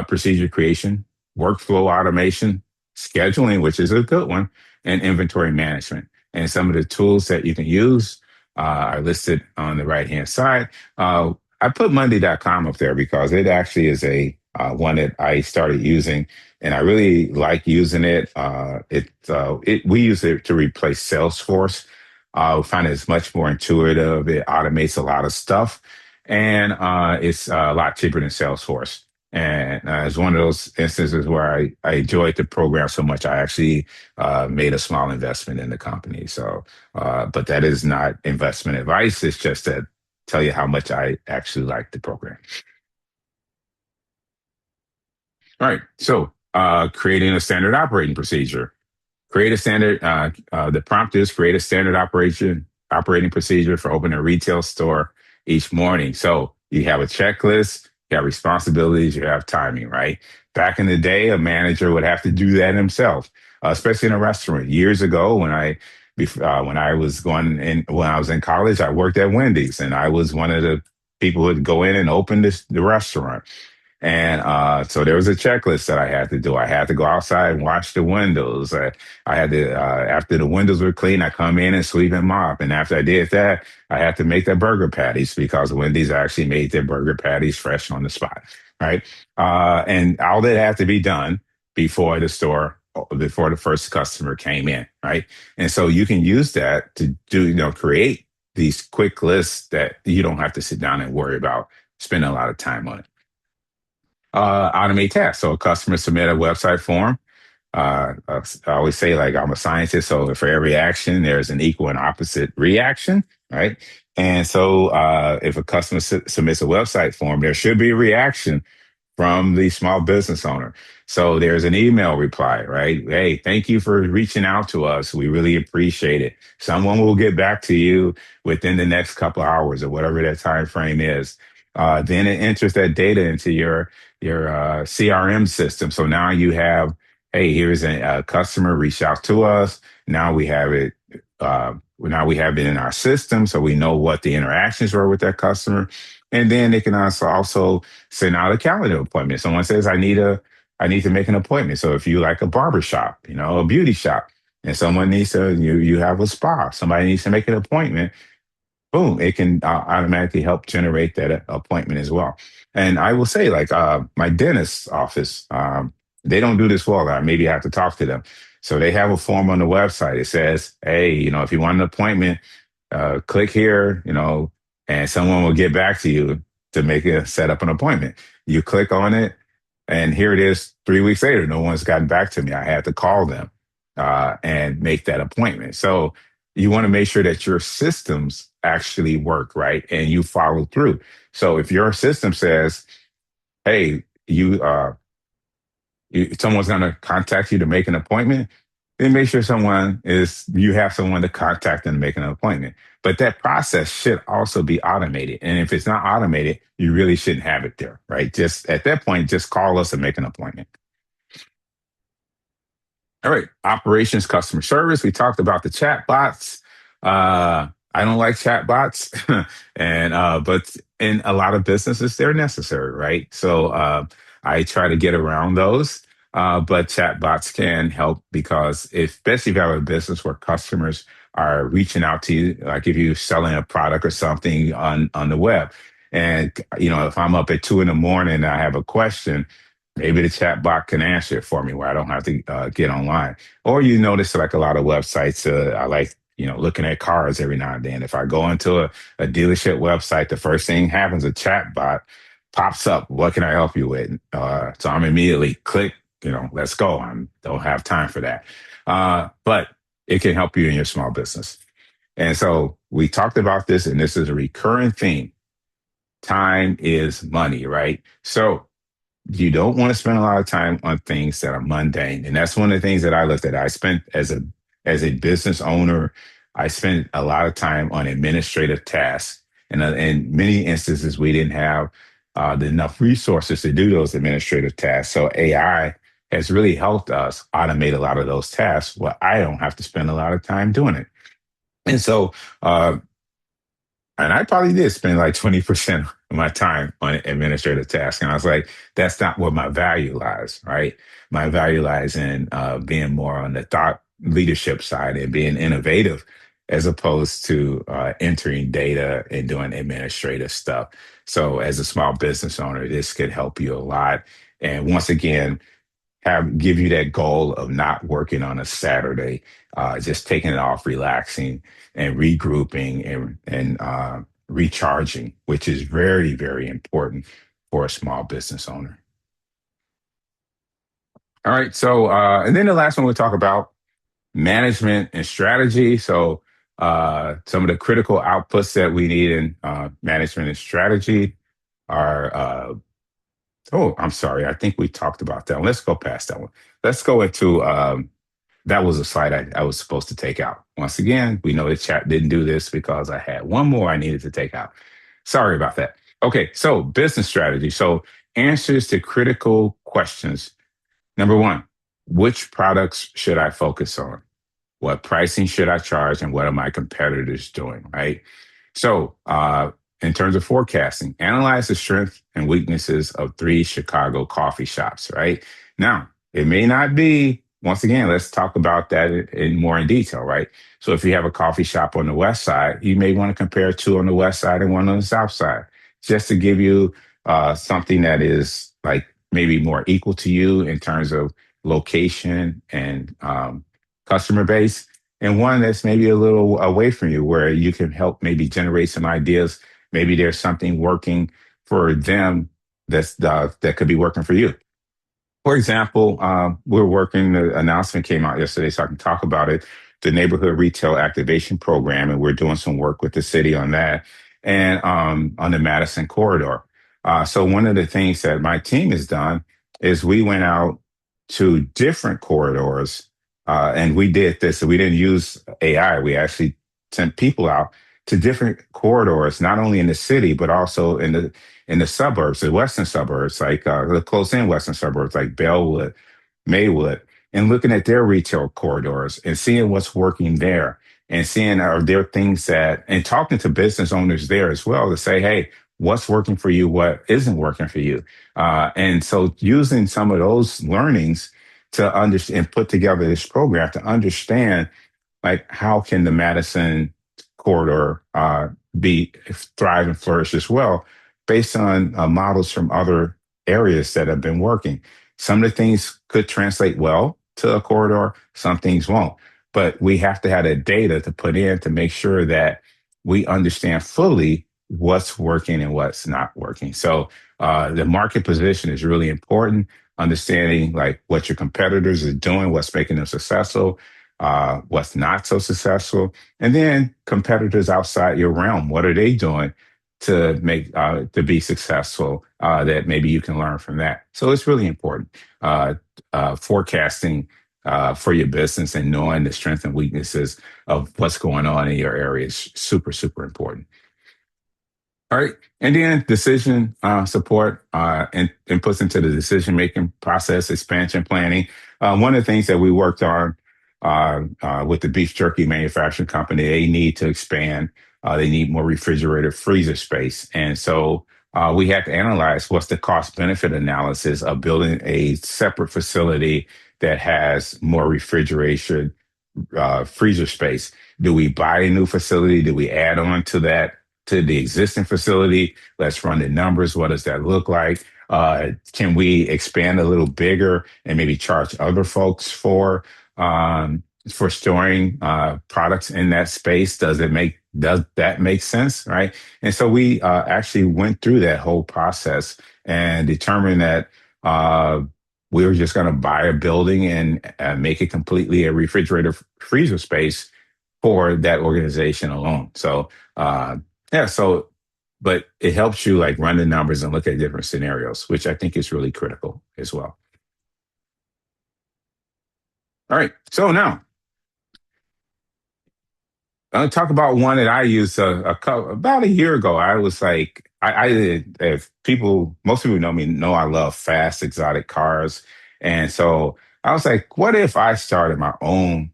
procedure creation, workflow automation, scheduling, which is a good one, and inventory management. And some of the tools that you can use are listed on the right hand side. I put Monday.com up there because it actually is a one that I started using, and I really like using it. We use it to replace Salesforce. We find it's much more intuitive. It automates a lot of stuff, and it's a lot cheaper than Salesforce. And it's one of those instances where I enjoyed the program so much, I actually made a small investment in the company. So, but that is not investment advice. It's just to tell you how much I actually like the program. All right. So, creating a standard operating procedure. Create a standard. The prompt is create a standard operating procedure for opening a retail store each morning. So you have a checklist, you have responsibilities, you have timing. Right. Back in the day, a manager would have to do that himself, especially in a restaurant. Years ago, when I was when I was in college, I worked at Wendy's, and I was one of the people who would go in and open the restaurant. And so there was a checklist that I had to do. I had to go outside and wash the windows. I had to, after the windows were clean, I come in and sweep and mop. And after I did that, I had to make the burger patties, because Wendy's actually made their burger patties fresh on the spot. Right. And all that had to be done before before the first customer came in. Right. And so you can use that to create these quick lists that you don't have to sit down and worry about spending a lot of time on it. Automate tasks. So a customer submit a website form. I always say, like, I'm a scientist, so for every action, there's an equal and opposite reaction, right? And so if a customer submits a website form, there should be a reaction from the small business owner. So there's an email reply, right? Hey, thank you for reaching out to us. We really appreciate it. Someone will get back to you within the next couple of hours or whatever that time frame is. Then it enters that data into your CRM system. So now you have, hey, here's a customer reached out to us. Now we have it. Now we have it in our system, so we know what the interactions were with that customer, and then they can also send out a calendar appointment. Someone says, I need to make an appointment. So if you like a barber shop, a beauty shop, and someone needs you have a spa, somebody needs to make an appointment, boom, it can automatically help generate that appointment as well. And I will say, like, my dentist's office, they don't do this well. I maybe have to talk to them. So they have a form on the website. It says, hey, if you want an appointment, click here, and someone will get back to you to set up an appointment. You click on it, and here it is 3 weeks later. No one's gotten back to me. I had to call them and make that appointment. So you want to make sure that your systems actually work, right? And you follow through. So if your system says, hey, someone's going to contact you to make an appointment, then make sure you have someone to contact them to make an appointment. But that process should also be automated. And if it's not automated, you really shouldn't have it there, right? Just at that point, just call us and make an appointment. All right, operations, customer service. We talked about the chat bots. I don't like chat bots, but in a lot of businesses, they're necessary, right? So I try to get around those. But chat bots can help because especially if you have a business where customers are reaching out to you, like if you're selling a product or something on the web. And, if I'm up at 2 a.m. and I have a question, maybe the chat bot can answer it for me where I don't have to get online. Or you notice like a lot of websites, I like, looking at cars every now and then. If I go into a dealership website, the first thing happens, a chat bot pops up. What can I help you with? So I'm immediately click, let's go. I don't have time for that. But it can help you in your small business. And so we talked about this, and this is a recurring theme. Time is money, right? So you don't want to spend a lot of time on things that are mundane. And that's one of the things that I looked at. I spent as a business owner, I spent a lot of time on administrative tasks. And in many instances, we didn't have enough resources to do those administrative tasks. So AI has really helped us automate a lot of those tasks where I don't have to spend a lot of time doing it. And so, and I probably did spend like 20% of my time on administrative tasks. And I was like, that's not where my value lies, right? My value lies in being more on the thought leadership side and being innovative as opposed to entering data and doing administrative stuff. So as a small business owner, this could help you a lot. And once again, give you that goal of not working on a Saturday, just taking it off, relaxing and regrouping and recharging, which is very, very important for a small business owner. All right. So, and then the last one we'll talk about management and strategy. So, some of the critical outputs that we need in management and strategy are oh, I'm sorry. I think we talked about that one. Let's go past that one. Let's go into that was a slide I was supposed to take out. Once again, we know the chat didn't do this because I had one more I needed to take out. Sorry about that. Okay, so business strategy. So answers to critical questions. Number one, which products should I focus on? What pricing should I charge? And what are my competitors doing? Right. So, in terms of forecasting, analyze the strengths and weaknesses of 3 Chicago coffee shops, right? Now, it may not be, once again, let's talk about that in more in detail, right? So if you have a coffee shop on the west side, you may want to compare 2 on the west side and 1 on the south side, just to give you something that is like maybe more equal to you in terms of location and customer base, and one that's maybe a little away from you where you can help maybe generate some ideas. Maybe there's something working for them that could be working for you. For example, the announcement came out yesterday, so I can talk about it, the Neighborhood Retail Activation Program, and we're doing some work with the city on that and on the Madison corridor. So one of the things that my team has done is we went out to different corridors and we did this. So we didn't use AI. We actually sent people out to different corridors, not only in the city, but also in the suburbs, the western suburbs, like the close-in western suburbs, like Bellwood, Maywood, and looking at their retail corridors and seeing what's working there and seeing are there things and talking to business owners there as well to say, hey, what's working for you, what isn't working for you. And so using some of those learnings to understand and put together this program to understand like how can the Madison corridor be thrive and flourish as well, based on models from other areas that have been working. Some of the things could translate well to a corridor, some things won't. But we have to have the data to put in to make sure that we understand fully what's working and what's not working. So the market position is really important. Understanding like what your competitors are doing, what's making them successful, what's not so successful, and then competitors outside your realm. What are they doing to make to be successful? That maybe you can learn from that. So it's really important. Forecasting for your business and knowing the strengths and weaknesses of what's going on in your area is super, super important. All right. And then decision support and inputs into the decision making process, expansion planning. One of the things that we worked on with the beef jerky manufacturing company, they need to expand. They need more refrigerator freezer space. And so we had to analyze what's the cost benefit analysis of building a separate facility that has more refrigeration freezer space. Do we buy a new facility? Do we add on to that, to the existing facility? Let's run the numbers. What does that look like? Can we expand a little bigger and maybe charge other folks for storing products in that space? Does that make sense? Right. And so we actually went through that whole process and determined that we were just going to buy a building and make it completely a refrigerator freezer space for that organization alone. So, yeah, so, but it helps you like run the numbers and look at different scenarios, which I think is really critical as well. All right. So now I'll talk about one that I used about a year ago. I was like, if people, most people know me, know I love fast, exotic cars. And so I was like, what if I started my own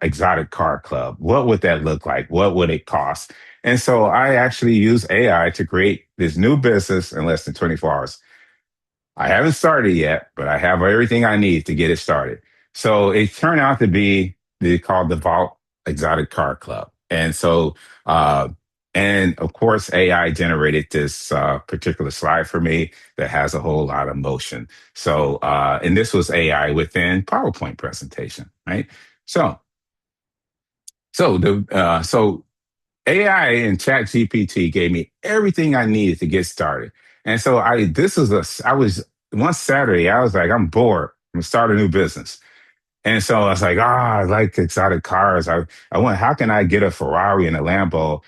exotic car club? What would that look like? What would it cost? And so I actually used AI to create this new business in less than 24 hours. I haven't started yet, but I have everything I need to get it started. So it turned out to be called the Vault Exotic Car Club. And so, and of course, AI generated this particular slide for me that has a whole lot of motion. So, and this was AI within PowerPoint presentation, right? So, so AI and Chat GPT gave me everything I needed to get started. And so I was one Saturday, I was like, I'm bored. I'm gonna start a new business. And so I was like, I like exotic cars. I want, how can I get a Ferrari and a Lambo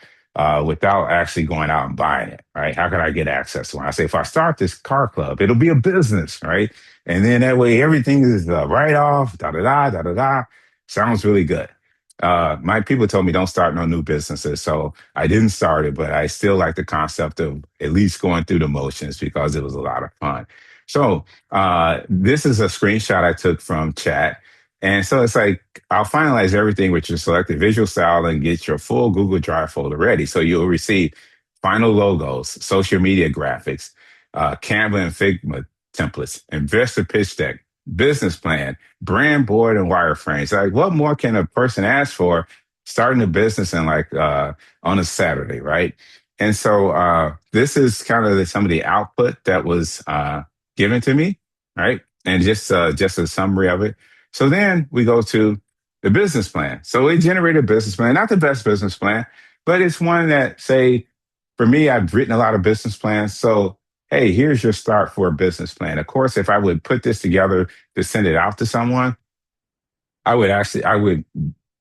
without actually going out and buying it, right? How can I get access to one? I say, if I start this car club, it'll be a business, right? And then that way everything is write off, da da da da da da. Sounds really good. My people told me don't start no new businesses, so I didn't start it, but I still like the concept of at least going through the motions because it was a lot of fun. So this is a screenshot I took from chat. And so it's like, I'll finalize everything with your selected visual style and get your full Google Drive folder ready. So you'll receive final logos, social media graphics, Canva and Figma templates, investor pitch deck, business plan, brand board, and wireframes. Like, what more can a person ask for starting a business in like on a Saturday, right? And so this is kind of some of the output that was given to me, right? And just a summary of it. So then we go to the business plan. So it generated a business plan, not the best business plan, but it's one that, say, for me, I've written a lot of business plans. So, hey, here's your start for a business plan. Of course, if I would put this together to send it out to someone, I would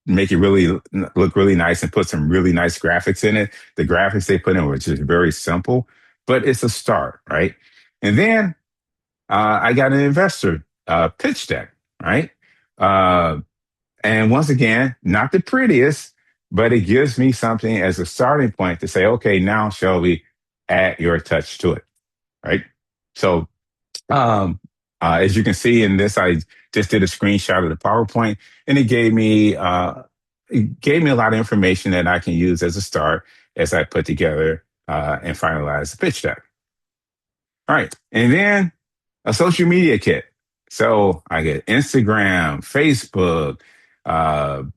make it really look really nice and put some really nice graphics in it. The graphics they put in were just very simple, but it's a start, right? And then I got an investor pitch deck, right? Uh, and once again, not the prettiest, but it gives me something as a starting point to say, okay, now Shelby, add your touch to it, right? So as you can see in this, I just did a screenshot of the PowerPoint, and it gave me a lot of information that I can use as a start as I put together and finalize the pitch deck. All right, and then a social media kit. So I get Instagram, Facebook, Canva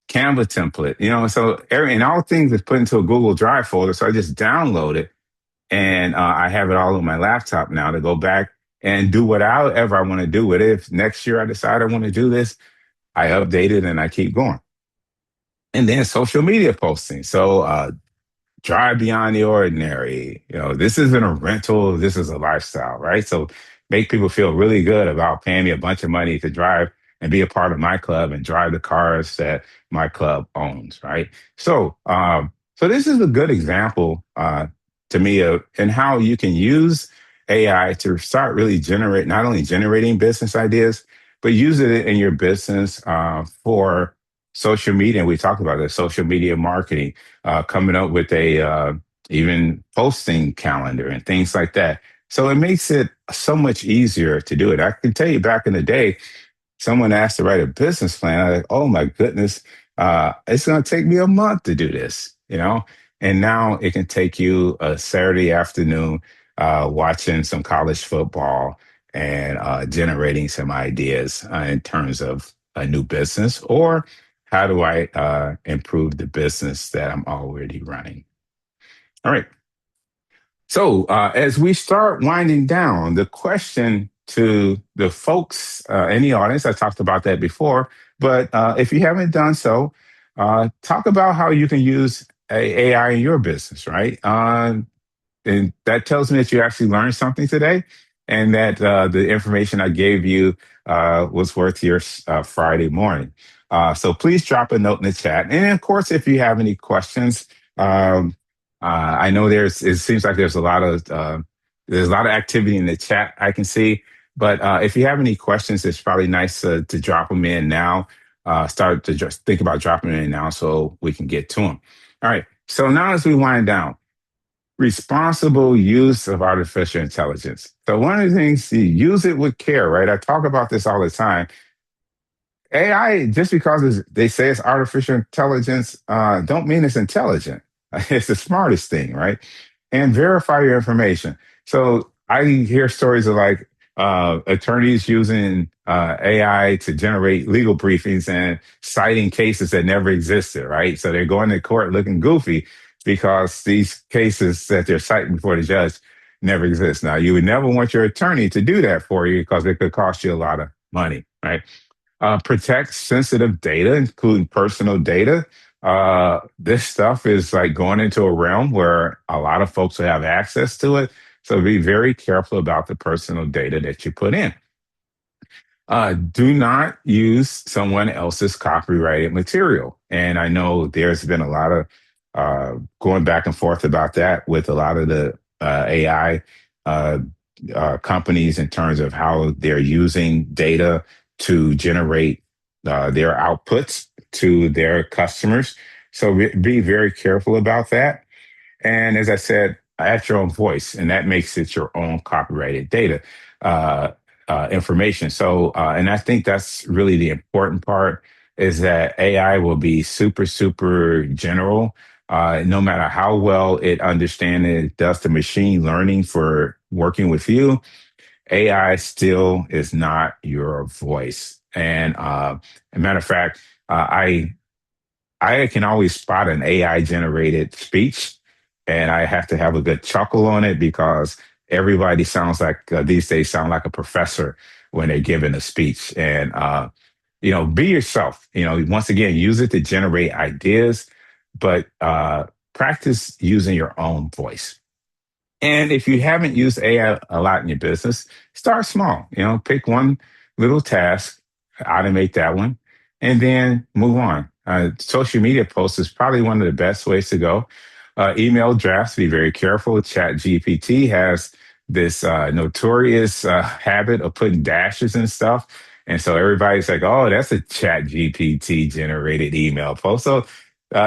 template, so and all things is put into a Google Drive folder. So I just download it and I have it all on my laptop now to go back and do whatever I want to do with it. If next year I decide I want to do this, I update it and I keep going. And then social media posting. So drive beyond the ordinary. This isn't a rental, this is a lifestyle, right? So make people feel really good about paying me a bunch of money to drive and be a part of my club and drive the cars that my club owns, right? So this is a good example to me of and how you can use AI to start really generate not only generating business ideas, but use it in your business for social media. And we talked about this, social media marketing, coming up with a even posting calendar and things like that. So it makes it so much easier to do it. I can tell you back in the day, someone asked to write a business plan. I was like, oh my goodness, it's going to take me a month to do this. And now it can take you a Saturday afternoon watching some college football and generating some ideas in terms of a new business or how do I improve the business that I'm already running. All right. So, as we start winding down, the question to the folks in the audience, I talked about that before, but if you haven't done so, talk about how you can use AI in your business, right? And that tells me that you actually learned something today and that the information I gave you was worth your Friday morning. So please drop a note in the chat. And of course, if you have any questions, um, I know it seems like there's a lot of activity in the chat I can see. But if you have any questions, it's probably nice to drop them in now. Start to just think about dropping them in now so we can get to them. All right. So now as we wind down, responsible use of artificial intelligence. So one of the things, you use it with care, right? I talk about this all the time. AI, just because they say it's artificial intelligence, don't mean it's intelligent. It's the smartest thing, right? And verify your information. So I hear stories of like attorneys using AI to generate legal briefings and citing cases that never existed, right? So they're going to court looking goofy because these cases that they're citing before the judge never exist. Now, you would never want your attorney to do that for you because it could cost you a lot of money, right? Protect sensitive data, including personal data. This stuff is like going into a realm where a lot of folks will have access to it. So be very careful about the personal data that you put in. Do not use someone else's copyrighted material. And I know there's been a lot of going back and forth about that with a lot of the AI uh, companies in terms of how they're using data to generate their outputs to their customers. So be very careful about that. And as I said, at your own voice, and that makes it your own copyrighted data information. So, and I think that's really the important part is that AI will be super, super general. No matter how well it understands it does the machine learning for working with you, AI still is not your voice. And a matter of fact, I can always spot an AI generated speech, and I have to have a good chuckle on it because everybody sounds like these days sound like a professor when they're giving a speech. And be yourself. Once again, use it to generate ideas, but practice using your own voice. And if you haven't used AI a lot in your business, start small. Pick one little task, automate that one, and then move on. Social media posts is probably one of the best ways to go. Email drafts, be very careful. Chat GPT has this notorious habit of putting dashes and stuff. And so everybody's like, oh, that's a Chat GPT generated email post. So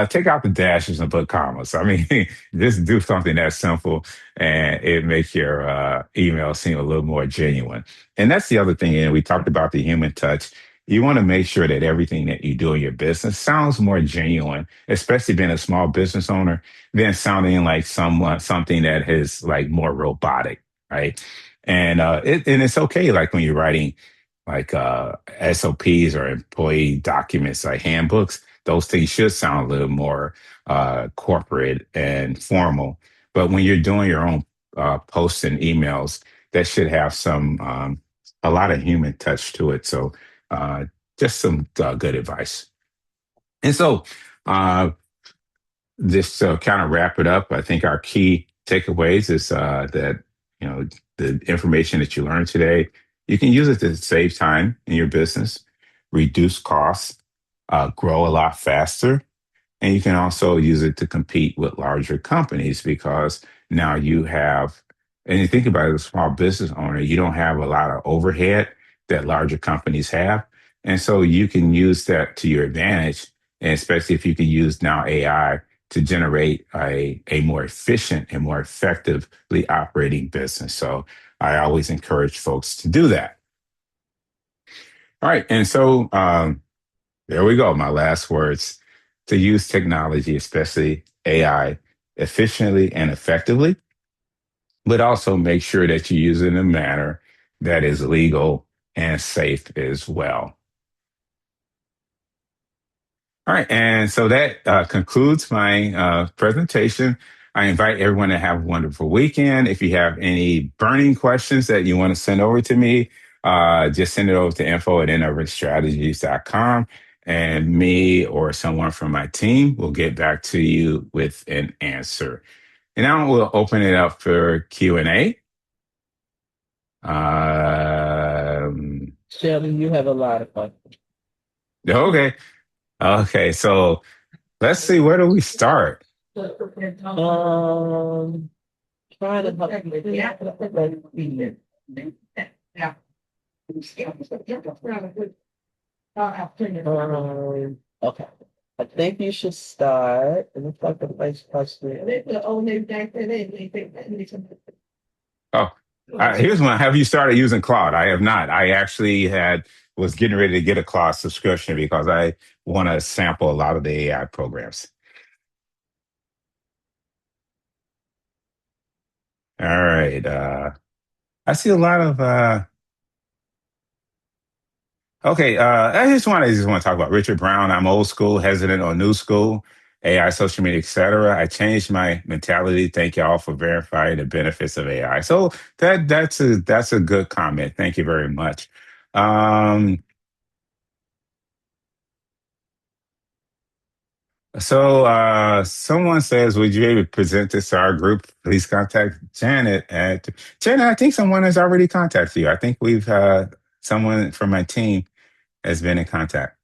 take out the dashes and put commas. I mean, just do something that simple and it makes your email seem a little more genuine. And that's the other thing. And we talked about the human touch. You want to make sure that everything that you do in your business sounds more genuine, especially being a small business owner, than sounding like something that is like more robotic, right? And it's okay, like when you're writing like SOPs or employee documents, like handbooks. Those things should sound a little more corporate and formal. But when you're doing your own posts and emails, that should have a lot of human touch to it. So uh, just some good advice. And so, uh, just to kind of wrap it up, I think our key takeaways is that you know the information that you learned today, you can use it to save time in your business, reduce costs, grow a lot faster, and you can also use it to compete with larger companies because now you have, and you think about it as a small business owner, you don't have a lot of overhead that larger companies have. And so you can use that to your advantage. And especially if you can use now AI to generate a more efficient and more effectively operating business. So I always encourage folks to do that. All right. And so there we go. My last words to use technology, especially AI, efficiently and effectively, but also make sure that you use it in a manner that is legal and safe as well. All right. And so that concludes my presentation. I invite everyone to have a wonderful weekend. If you have any burning questions that you want to send over to me, just send it over to info@inurbanstrategies.com. And me or someone from my team will get back to you with an answer. And now we'll open it up for Q&A. Shelby, you have a lot of fun. Okay. Okay. So let's see, where do we start? Trying to help okay. I think you should start. It looks like the place question. Oh, here's one. Have you started using Claude? I have not. I actually was getting ready to get a Claude subscription because I want to sample a lot of the AI programs. All right. I see a lot of okay, I just want to talk about Richard Brown. I'm old school, hesitant on new school, AI, social media, etc. I changed my mentality. Thank y'all for verifying the benefits of AI. So that's a good comment. Thank you very much. So someone says, would you be able to present this to our group? Please contact Janet at Janet. I think someone has already contacted you. I think we've someone from my team has been in contact.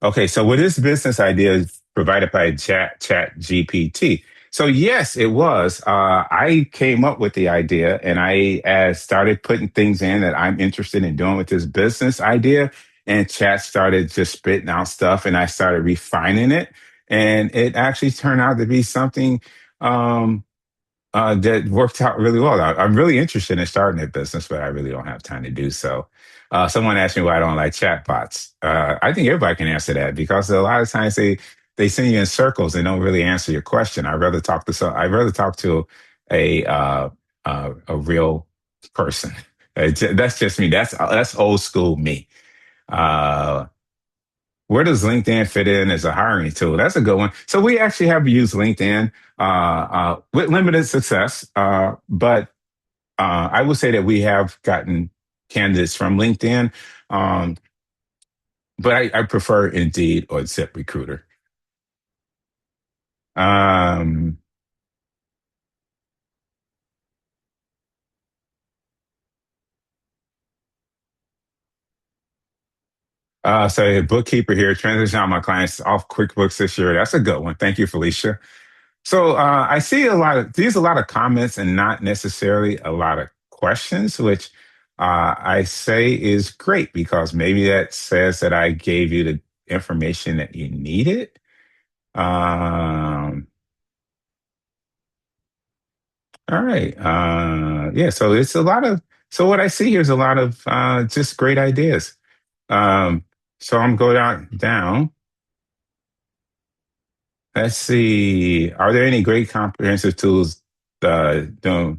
Okay, so with this business idea is provided by Chat GPT. So yes, it was. I came up with the idea, and I started putting things in that I'm interested in doing with this business idea. And Chat started just spitting out stuff, and I started refining it, and it actually turned out to be something um, that worked out really well. I'm really interested in starting a business, but I really don't have time to do so. Someone asked me why I don't like chatbots. I think everybody can answer that because a lot of times they send you in circles and don't really answer your question. I'd rather talk to a real person. That's just me. That's old school me. Uh, where does LinkedIn fit in as a hiring tool? That's a good one. So we actually have used LinkedIn with limited success, but I would say that we have gotten candidates from LinkedIn, um, but I prefer Indeed or ZipRecruiter. Um, so a bookkeeper here, transition all my clients off QuickBooks this year. That's a good one. Thank you, Felicia. So I see a lot of comments and not necessarily a lot of questions, which I say is great because maybe that says that I gave you the information that you needed. Um, all right. Yeah. So it's a lot of. So what I see here is a lot of just great ideas. Um, so I'm going down. Let's see. Are there any great comprehensive tools? Doing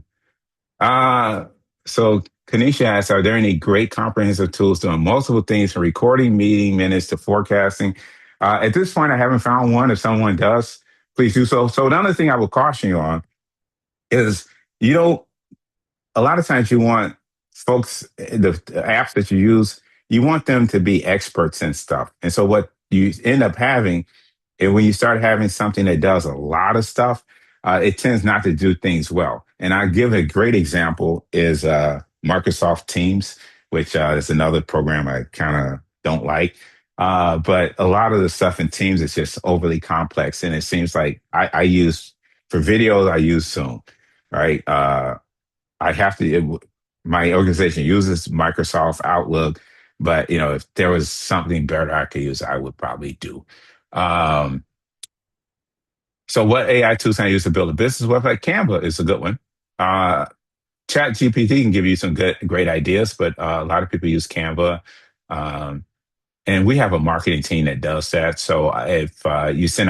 Uh, so Kanisha asks, are there any great comprehensive tools doing multiple things from recording meeting minutes to forecasting? At this point, I haven't found one. If someone does, please do so. So another thing I will caution you on is you don't, a lot of times you want folks, the apps that you use, you want them to be experts in stuff. And so what you end up having And when you start having something that does a lot of stuff, it tends not to do things well. And I give a great example is Microsoft Teams, which is another program I kind of don't like. But a lot of the stuff in Teams is just overly complex. And it seems like I use, for videos, I use Zoom, right? I have to, my organization uses Microsoft Outlook, but if there was something better I could use, I would probably do. Um, so what AI tools can I use to build a business website? Canva is a good one. Uh, Chat GPT can give you some great ideas, but a lot of people use Canva. Um, and we have a marketing team that does that. So if you send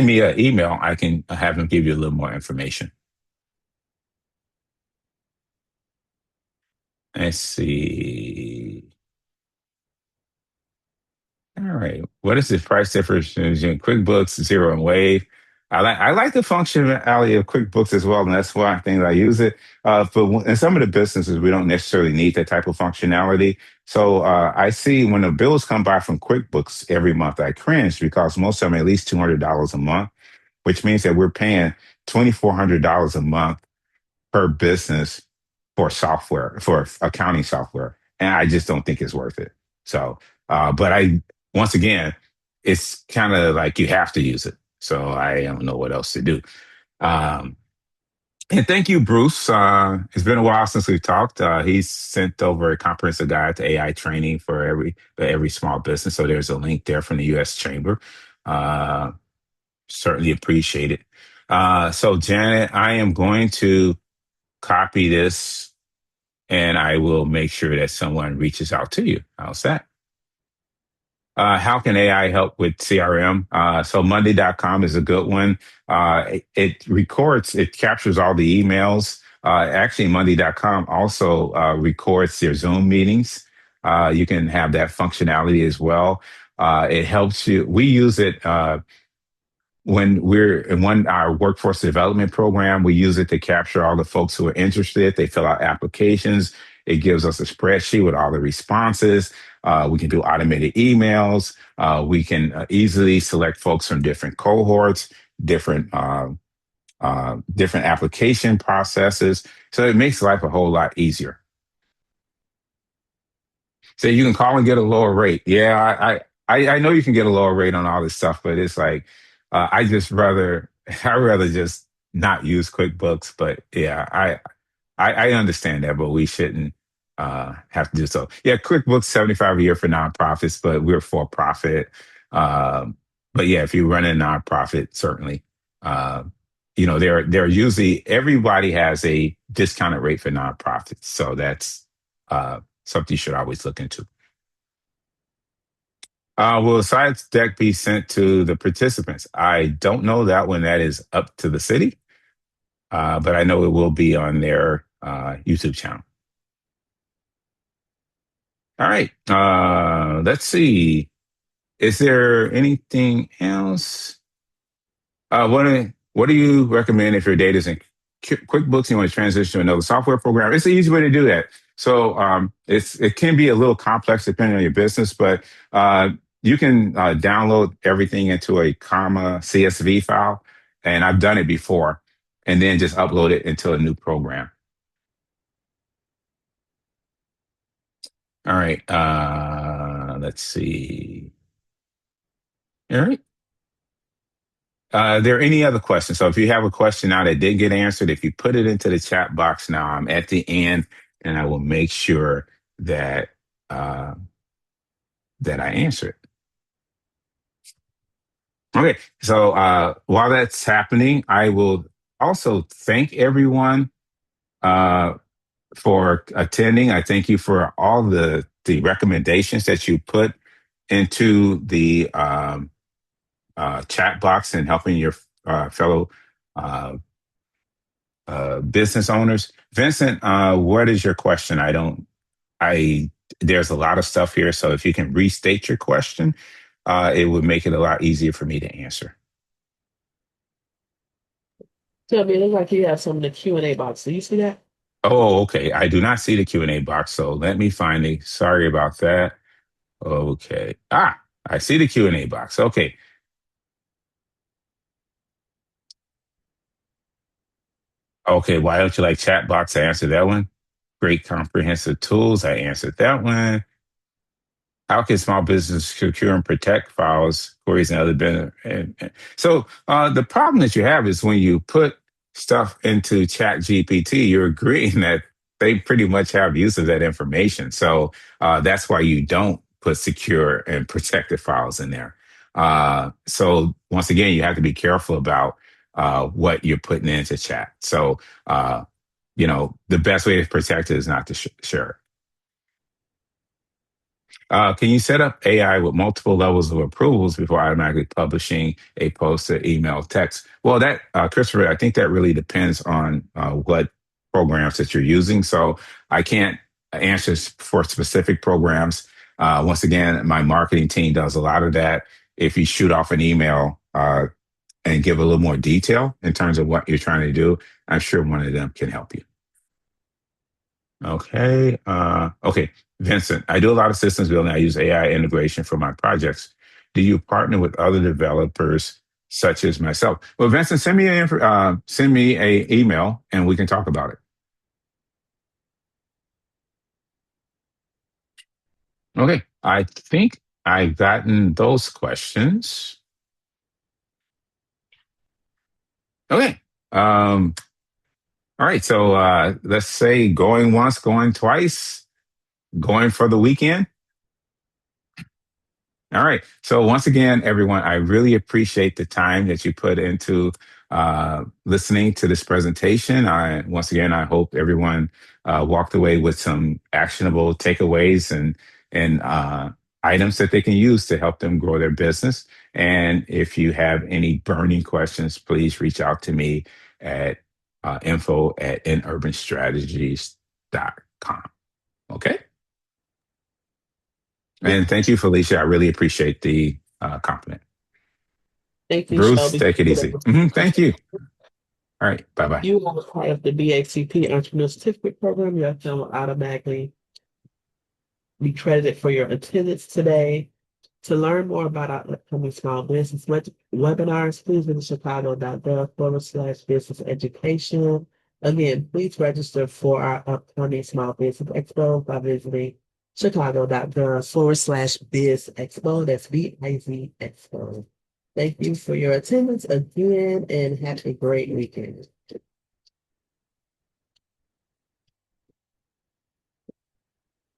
me an email, I can have them give you a little more information. Let's see. All right. What is the price difference between QuickBooks, Zero, and Wave? I like the functionality of QuickBooks as well, and that's why I think I use it. But in some of the businesses, we don't necessarily need that type of functionality. So I see when the bills come by from QuickBooks every month, I cringe because most of them are at least $200 a month, which means that we're paying $2,400 a month per business for accounting software, and I just don't think it's worth it. So, but once again, it's kind of like you have to use it. So I don't know what else to do. Um, and thank you, Bruce. It's been a while since we've talked. He's sent over a comprehensive guide to AI training for every small business. So there's a link there from the U.S. Chamber. Uh, Certainly appreciate it. So Janet, I am going to copy this and I will make sure that someone reaches out to you. How's that? How can AI help with CRM? So Monday.com is a good one. It captures all the emails. Actually, Monday.com also records your Zoom meetings. You can have that functionality as well. It helps you. We use it when we're in our workforce development program. We use it to capture all the folks who are interested. They fill out applications. It gives us a spreadsheet with all the responses. We can do automated emails. We can easily select folks from different cohorts, different application processes. So it makes life a whole lot easier. So you can call and get a lower rate. Yeah, I know you can get a lower rate on all this stuff, but it's like I just rather I rather just not use QuickBooks. But yeah, I understand that, but we shouldn't have to do so. Yeah, QuickBooks 75 a year for nonprofits, but we're for profit. Um, but yeah, if you run a nonprofit, certainly, uh, they're usually everybody has a discounted rate for nonprofits, so that's something you should always look into. Will the science deck be sent to the participants? I don't know that when that is up to the city, but I know it will be on their YouTube channel. All right. Let's see. Is there anything else? What do you recommend if your data is in QuickBooks and you want to transition to another software program? It's an easy way to do that. So it can be a little complex depending on your business, but you can download everything into a comma CSV file, and I've done it before, and then just upload it into a new program. All right. Let's see. All right. Are there any other questions? So if you have a question now that didn't get answered, if you put it into the chat box now, I'm at the end and I will make sure that that I answer it. Okay. So while that's happening, I will also thank everyone uh, for attending. I thank you for all the recommendations that you put into the chat box and helping your fellow business owners. Vincent, what is your question? There's a lot of stuff here. So if you can restate your question, it would make it a lot easier for me to answer. Shelby, it looks like you have some in the Q&A box. Do you see that? Oh, okay. I do not see the Q&A box. So let me find it. Sorry about that. Okay. I see the Q&A box. Okay. Okay, why don't you like chat box? I answered that one. Great comprehensive tools. I answered that one. How can small business secure and protect files, queries, and other So the problem that you have is when you put stuff into Chat GPT, you're agreeing that they pretty much have use of that information. So that's why you don't put secure and protected files in there. So once again, you have to be careful about what you're putting into chat. So the best way to protect it is not to share it. Can you set up AI with multiple levels of approvals before automatically publishing a post or email text? Well, that, Christopher, I think that really depends on what programs that you're using. So I can't answer for specific programs. Once again, my marketing team does a lot of that. If you shoot off an email and give a little more detail in terms of what you're trying to do, I'm sure one of them can help you. Okay. Okay. Vincent, I do a lot of systems building. I use AI integration for my projects. Do you partner with other developers such as myself? Well, Vincent, send me a email and we can talk about it. Okay. I think I've gotten those questions. Okay. All right. So let's say going once, going twice, going for the weekend. All right. So once again, everyone, I really appreciate the time that you put into listening to this presentation. Once again, I hope everyone walked away with some actionable takeaways and items that they can use to help them grow their business. And if you have any burning questions, please reach out to me at info@inurbanstrategies.com. Okay. And thank you, Felicia. I really appreciate the compliment. Thank you, Bruce, Shelby. take it easy. Thank you. All right. Bye bye. You are part of the BACP Entrepreneur Certificate Program. Your account will automatically be credited for your attendance today. To learn more about our upcoming small business webinars, please visit chicago.gov/business education. Again, please register for our upcoming Small Business Expo by visiting chicago.gov/biz expo. That's BIZ Expo. Thank you for your attendance again and have a great weekend.